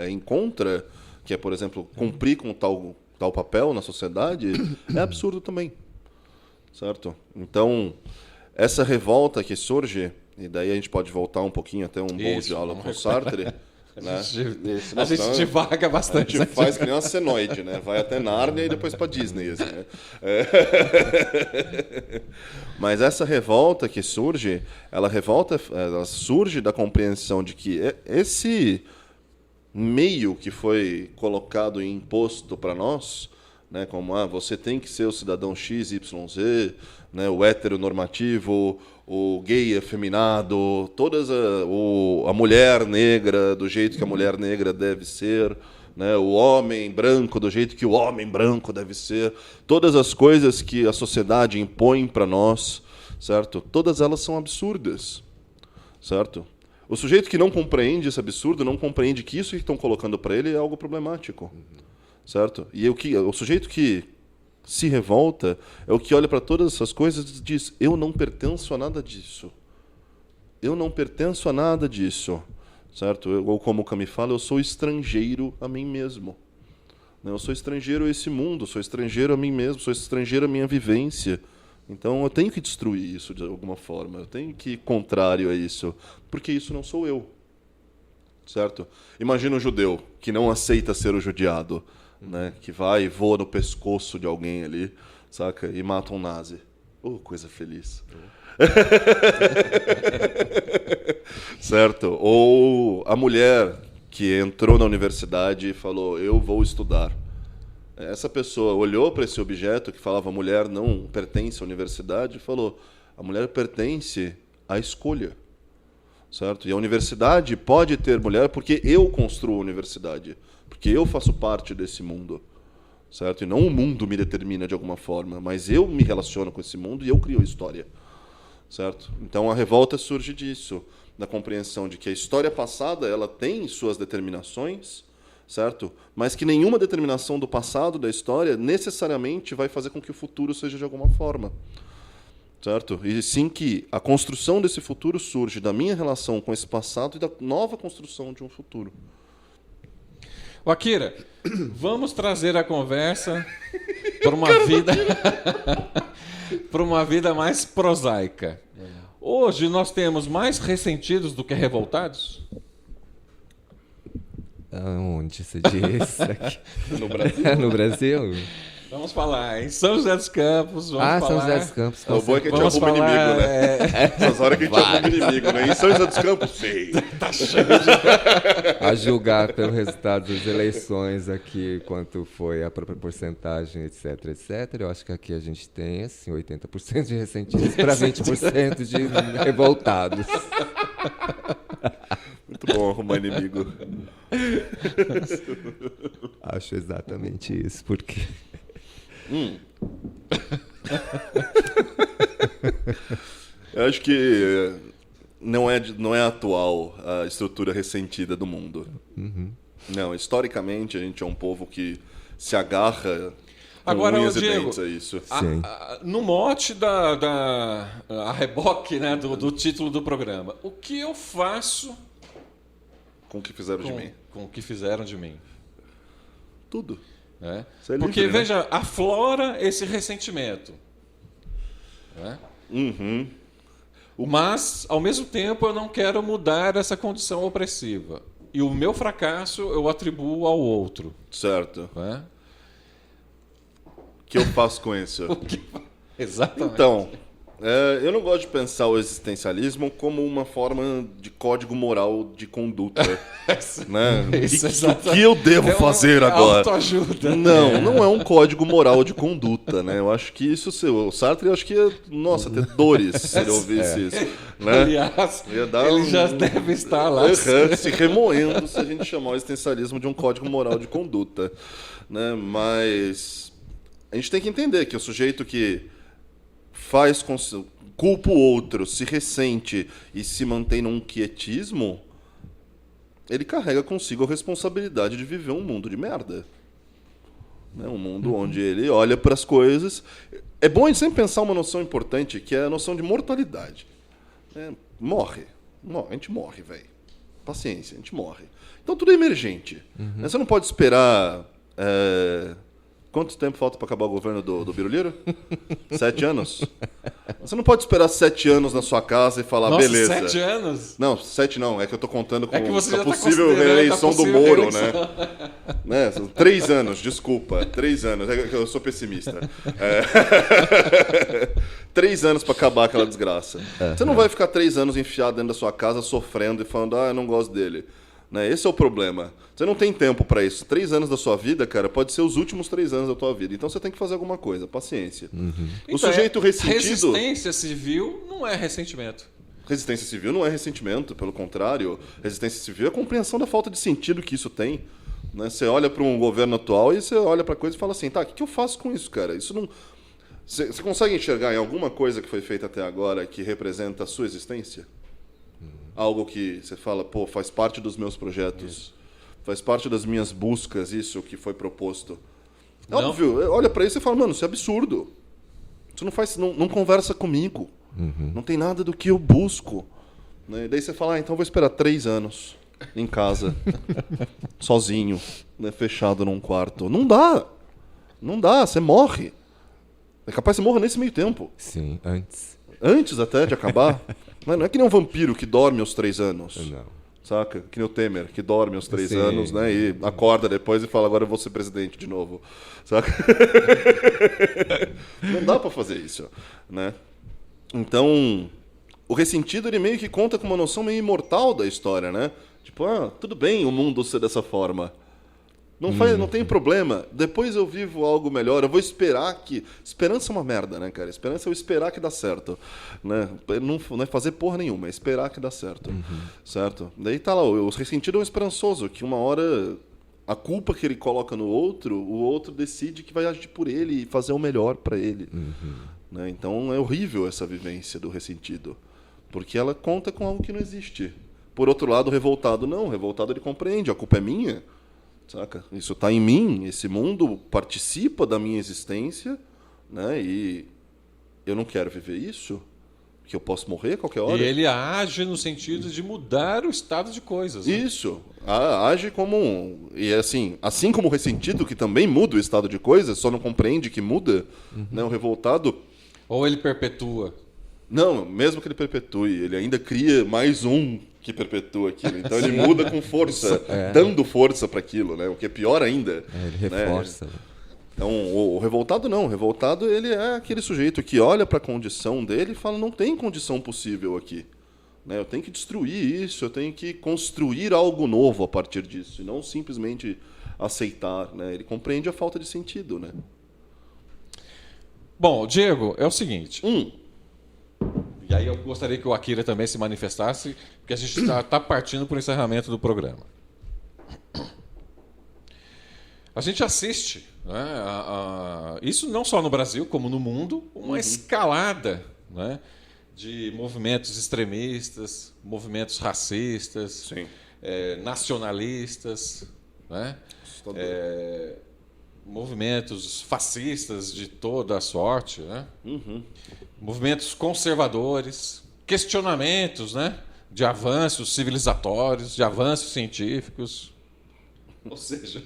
encontra, que é, por exemplo, cumprir com tal papel na sociedade, é absurdo também. Certo? Então, essa revolta que surge, e daí a gente pode voltar um pouquinho até um bom diálogo com o Sartre. Né? A gente divaga bastante. A gente faz que nem uma senoide, né? Vai até Nárnia e depois para Disney. Assim, né? Mas essa revolta que surge, ela surge da compreensão de que esse meio que foi colocado e imposto para nós, né, como você tem que ser o cidadão X, Y, Z, né, o heteronormativo, o gay afeminado, a mulher negra do jeito que a mulher negra deve ser, né, o homem branco do jeito que o homem branco deve ser, todas as coisas que a sociedade impõe para nós, certo? Todas elas são absurdas, certo? O sujeito que não compreende esse absurdo, não compreende que isso que estão colocando para ele é algo problemático, certo? E o sujeito que se revolta é o que olha para todas essas coisas e diz: eu não pertenço a nada disso. Eu não pertenço a nada disso, certo? Ou como o Camus fala, eu sou estrangeiro a mim mesmo. Eu sou estrangeiro a esse mundo, sou estrangeiro a mim mesmo, sou estrangeiro à minha vivência. Então eu tenho que destruir isso de alguma forma, eu tenho que ir contrário a isso, porque isso não sou eu, certo? Imagina um judeu que não aceita ser o judiado, né? Que vai e voa no pescoço de alguém ali, saca? E mata um nazi. Coisa feliz. Certo? Ou a mulher que entrou na universidade e falou: eu vou estudar. Essa pessoa olhou para esse objeto que falava: a mulher não pertence à universidade, e falou: a mulher pertence à escolha, certo? E a universidade pode ter mulher porque eu construo a universidade, porque eu faço parte desse mundo, certo? E não o mundo me determina de alguma forma, mas eu me relaciono com esse mundo e eu crio a história, certo? Então a revolta surge disso, da compreensão de que a história passada ela tem suas determinações, certo? Mas que nenhuma determinação do passado da história necessariamente vai fazer com que o futuro seja de alguma forma, certo? E sim que a construção desse futuro surge da minha relação com esse passado e da nova construção de um futuro. Akira, vamos trazer a conversa para uma vida mais prosaica. Hoje nós temos mais ressentidos do que revoltados? Onde você diz? Aqui. No Brasil? No Brasil? Vamos falar em São José dos Campos. São José dos Campos. O bom é que a gente arruma inimigo, né? Essas horas que a gente arruma inimigo, né? Em São José dos Campos, sei. Tá cheio de... A julgar pelo resultado das eleições aqui, quanto foi a própria porcentagem, etc, etc. Eu acho que aqui a gente tem, assim, 80% de ressentidos para 20% de revoltados. Muito bom arrumar inimigo. Acho exatamente isso, porque... Eu acho que não é atual a estrutura ressentida do mundo. Não, historicamente a gente é um povo que se agarra com unhas e dentes a isso. No mote a reboque, né, do título do programa, o que eu faço com o que fizeram de mim? Com o que fizeram de mim. Tudo. É? É livre, porque, né? veja, aflora esse ressentimento. Né? Mas, ao mesmo tempo, eu não quero mudar essa condição opressiva. E o meu fracasso eu atribuo ao outro. Certo. Né? O que eu faço com isso? Exatamente. Então, eu não gosto de pensar o existencialismo como uma forma de código moral de conduta. Né? O que eu devo fazer agora? Autoajuda. Não é um código moral de conduta. Né? Eu acho que isso, o Sartre, eu acho que ia, ter dores se ele ouvisse isso. Né? Aliás, ele já deve estar lá. Se remoendo se a gente chamar o existencialismo de um código moral de conduta. Né? Mas a gente tem que entender que o sujeito que culpa o outro, se ressente e se mantém num quietismo, ele carrega consigo a responsabilidade de viver um mundo de merda. Né? Um mundo onde ele olha para as coisas. É bom a gente sempre pensar uma noção importante, que é a noção de mortalidade. Morre. A gente morre, velho. Paciência, a gente morre. Então tudo é emergente. Você não pode esperar... Quanto tempo falta para acabar o governo do Biruliro? 7 anos? Você não pode esperar 7 anos na sua casa e falar, Nossa, beleza. 7 anos? Não, 7 não. É que eu tô contando com você a possível reeleição do Moro, né? 3 anos, desculpa. 3 anos. É que eu sou pessimista. 3 anos para acabar aquela desgraça. Você não vai ficar 3 anos enfiado dentro da sua casa sofrendo e falando, eu não gosto dele. Né? Esse é o problema. Você não tem tempo para isso. 3 anos da sua vida, cara, pode ser os últimos 3 anos da tua vida. Então você tem que fazer alguma coisa. Paciência. O sujeito ressentido... Resistência civil não é ressentimento. Resistência civil não é ressentimento. Pelo contrário, resistência civil é a compreensão da falta de sentido que isso tem. Né? Você olha para um governo atual e você olha para a coisa e fala assim, tá, o que eu faço com isso, cara? Isso não... Você consegue enxergar em alguma coisa que foi feita até agora que representa a sua existência? Algo que você fala, pô, faz parte dos meus projetos, faz parte das minhas buscas, isso que foi proposto. Óbvio, olha pra isso e fala, mano, isso é absurdo. Isso não conversa comigo. Não tem nada do que eu busco. Né? E daí você fala, então vou esperar 3 anos em casa, sozinho, né, fechado num quarto. Não dá, você morre. É capaz que você morra nesse meio tempo. Sim, antes. Antes até de acabar. Não é que nem um vampiro que dorme aos 3 anos. Não. Saca? Que nem o Temer, que dorme aos 3 anos, né? E acorda depois e fala, agora eu vou ser presidente de novo. Saca? Não dá pra fazer isso, né? Então, o ressentido, ele meio que conta com uma noção meio imortal da história, né? Tipo, tudo bem o mundo ser dessa forma. Não tem problema. Depois eu vivo algo melhor. Eu vou esperar que... Esperança é uma merda, né, cara? Esperança é eu esperar que dá certo. Né? Não é fazer porra nenhuma, é esperar que dá certo. Certo? Daí tá lá, o ressentido é um esperançoso, que uma hora a culpa que ele coloca no outro, o outro decide que vai agir por ele e fazer o melhor para ele. Né? Então é horrível essa vivência do ressentido, porque ela conta com algo que não existe. Por outro lado, o revoltado não. O revoltado, ele compreende, a culpa é minha. Saca? Isso está em mim, esse mundo participa da minha existência, né? E eu não quero viver isso, que eu posso morrer a qualquer hora. E ele age no sentido de mudar o estado de coisas. Né? Isso, age como e assim como o ressentido, que também muda o estado de coisas, só não compreende que muda, né? O revoltado... Ou ele perpetua. Não, mesmo que ele perpetue, ele ainda cria mais um que perpetua aquilo. Então ele muda com força, dando força para aquilo, né? O que é pior ainda. Ele reforça. Né? Então, o revoltado não. O revoltado, ele é aquele sujeito que olha para a condição dele e fala, não tem condição possível aqui. Né? Eu tenho que destruir isso, eu tenho que construir algo novo a partir disso, e não simplesmente aceitar. Né? Ele compreende a falta de sentido. Né? Bom, Diego, é o seguinte... E aí eu gostaria que o Akira também se manifestasse, porque a gente está partindo para o encerramento do programa. A gente assiste, né, isso não só no Brasil, como no mundo, uma escalada, né, de movimentos extremistas, movimentos racistas, nacionalistas, né, movimentos fascistas de toda a sorte, né? Movimentos conservadores, questionamentos, né? De avanços civilizatórios, de avanços científicos. Ou seja,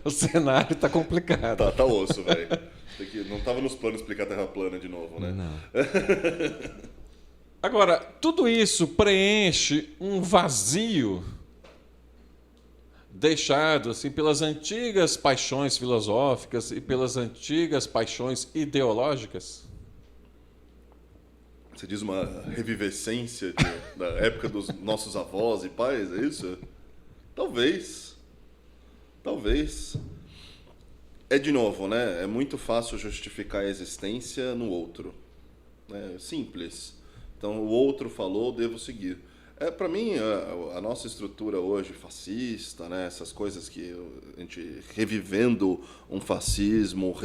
o cenário está complicado. Tá osso, velho. Não estava nos planos explicar a Terra plana de novo, né? Não. Agora, tudo isso preenche um vazio deixado assim pelas antigas paixões filosóficas e pelas antigas paixões ideológicas? Você diz uma revivescência da época dos nossos avós e pais, é isso? Talvez. É de novo, né? É muito fácil justificar a existência no outro. É simples. Então, o outro falou, devo seguir. Para mim, a nossa estrutura hoje fascista, né? Essas coisas que a gente revivendo um fascismo,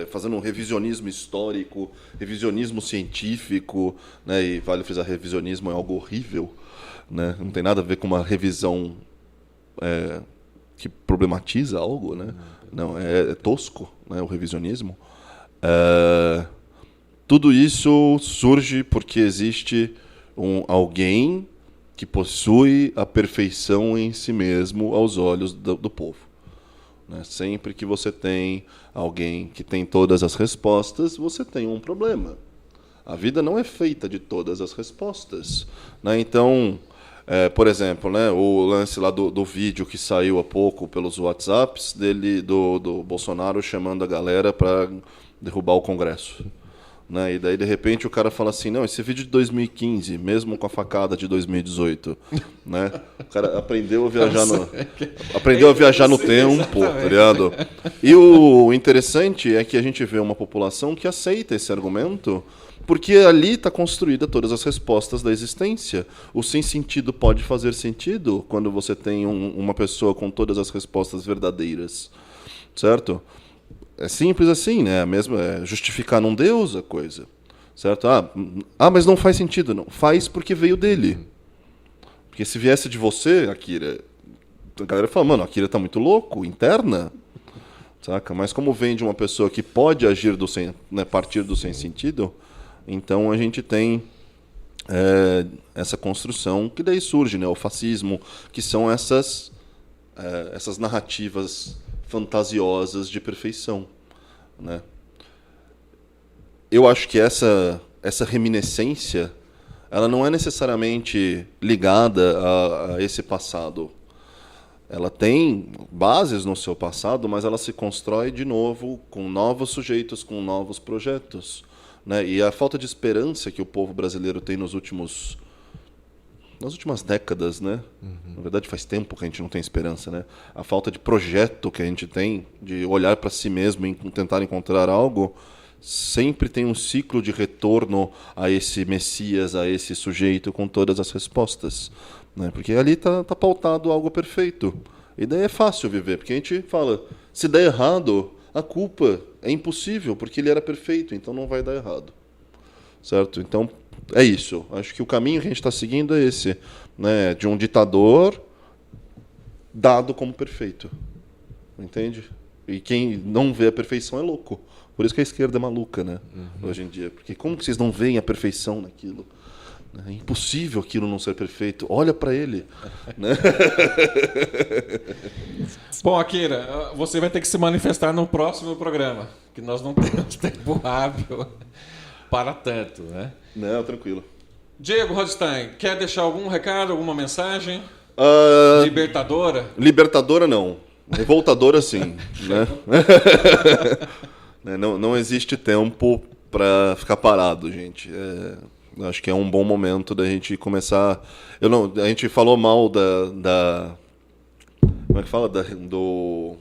fazendo um revisionismo histórico, revisionismo científico, né? E vale frisar, revisionismo é algo horrível, né? Não tem nada a ver com uma revisão que problematiza algo, né? Não, é tosco, né? O revisionismo. Tudo isso surge porque existe alguém que possui a perfeição em si mesmo aos olhos do povo. Né? Sempre que você tem alguém que tem todas as respostas, você tem um problema. A vida não é feita de todas as respostas. Né? Então, por exemplo, né, o lance lá do vídeo que saiu há pouco pelos WhatsApps do Bolsonaro chamando a galera para derrubar o Congresso. Né? E daí, de repente, o cara fala assim, não, esse vídeo de 2015, mesmo com a facada de 2018, né? O cara aprendeu a viajar no tempo, tá ligado? E o interessante é que a gente vê uma população que aceita esse argumento, porque ali está construída todas as respostas da existência. O sem sentido pode fazer sentido quando você tem uma pessoa com todas as respostas verdadeiras, certo? É simples assim, né? Justificar num Deus a coisa, certo? Mas não faz sentido, não. Faz porque veio dele. Porque se viesse de você, Akira, a galera fala, mano, Akira tá muito louco, interna, saca? Mas como vem de uma pessoa que pode agir partir do sem sentido, então a gente tem essa construção que daí surge, né? O fascismo, que são essas narrativas fantasiosas de perfeição, né? Eu acho que essa reminiscência, ela não é necessariamente ligada a esse passado. Ela tem bases no seu passado, mas ela se constrói de novo com novos sujeitos, com novos projetos, né? E a falta de esperança que o povo brasileiro tem nas últimas décadas, né? Na verdade, faz tempo que a gente não tem esperança, né? A falta de projeto que a gente tem, de olhar para si mesmo e tentar encontrar algo, sempre tem um ciclo de retorno a esse Messias, a esse sujeito com todas as respostas, né? Porque ali tá pautado algo perfeito. E daí é fácil viver, porque a gente fala, se der errado, a culpa é impossível, porque ele era perfeito, então não vai dar errado. Certo? Então, é isso. Acho que o caminho que a gente está seguindo é esse, né? De um ditador dado como perfeito. Entende? E quem não vê a perfeição é louco. Por isso que a esquerda é maluca, né? Hoje em dia. Porque como que vocês não veem a perfeição naquilo? É impossível aquilo não ser perfeito. Olha para ele. Né? Bom, Akira, você vai ter que se manifestar no próximo programa, que nós não temos tempo hábil para tanto, né? Não, tranquilo. Diego Rodstein, quer deixar algum recado, alguma mensagem? Libertadora? Libertadora não. Revoltadora sim. Né? Não existe tempo para ficar parado, gente. Acho que é um bom momento da gente começar... A gente falou mal da como é que fala? Do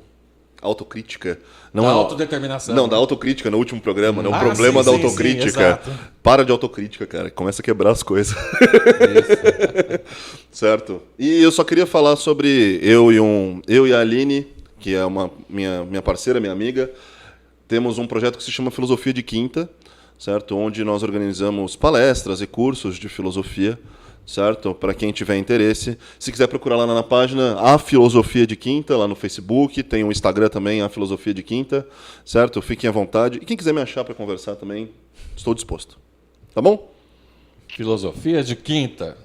autocrítica. Não da autodeterminação. Não, da autocrítica no último programa. Né? O problema da autocrítica. Sim, para de autocrítica, cara. Começa a quebrar as coisas. Certo? E eu só queria falar sobre eu e a Aline, que é minha parceira, minha amiga. Temos um projeto que se chama Filosofia de Quinta, certo? Onde nós organizamos palestras e cursos de filosofia, certo? Para quem tiver interesse. Se quiser procurar lá na página A Filosofia de Quinta, lá no Facebook, tem o Instagram também, A Filosofia de Quinta, certo? Fiquem à vontade. E quem quiser me achar para conversar também, estou disposto. Tá bom? Filosofia de Quinta.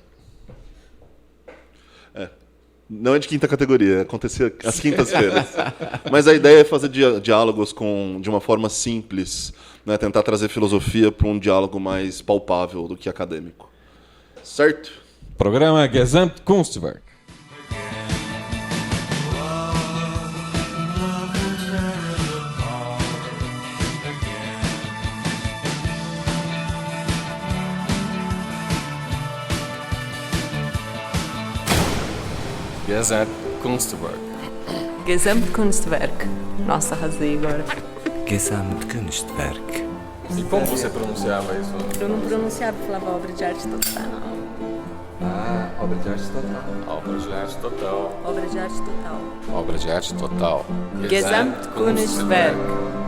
Não é de quinta categoria, acontecia às quintas-feiras. Mas a ideia é fazer diálogos de uma forma simples, né? Tentar trazer filosofia para um diálogo mais palpável do que acadêmico. Certo? Programa Gesamtkunstwerk. Gesamtkunstwerk. Gesamtkunstwerk. Nossa, arrasei agora. Gesamtkunstwerk. E como você pronunciava isso? Eu não pronunciava, eu falava obra de arte total. Obra de arte total. Obra de arte total. Obra de arte total. Obra de arte total. Gesamtkunstwerk.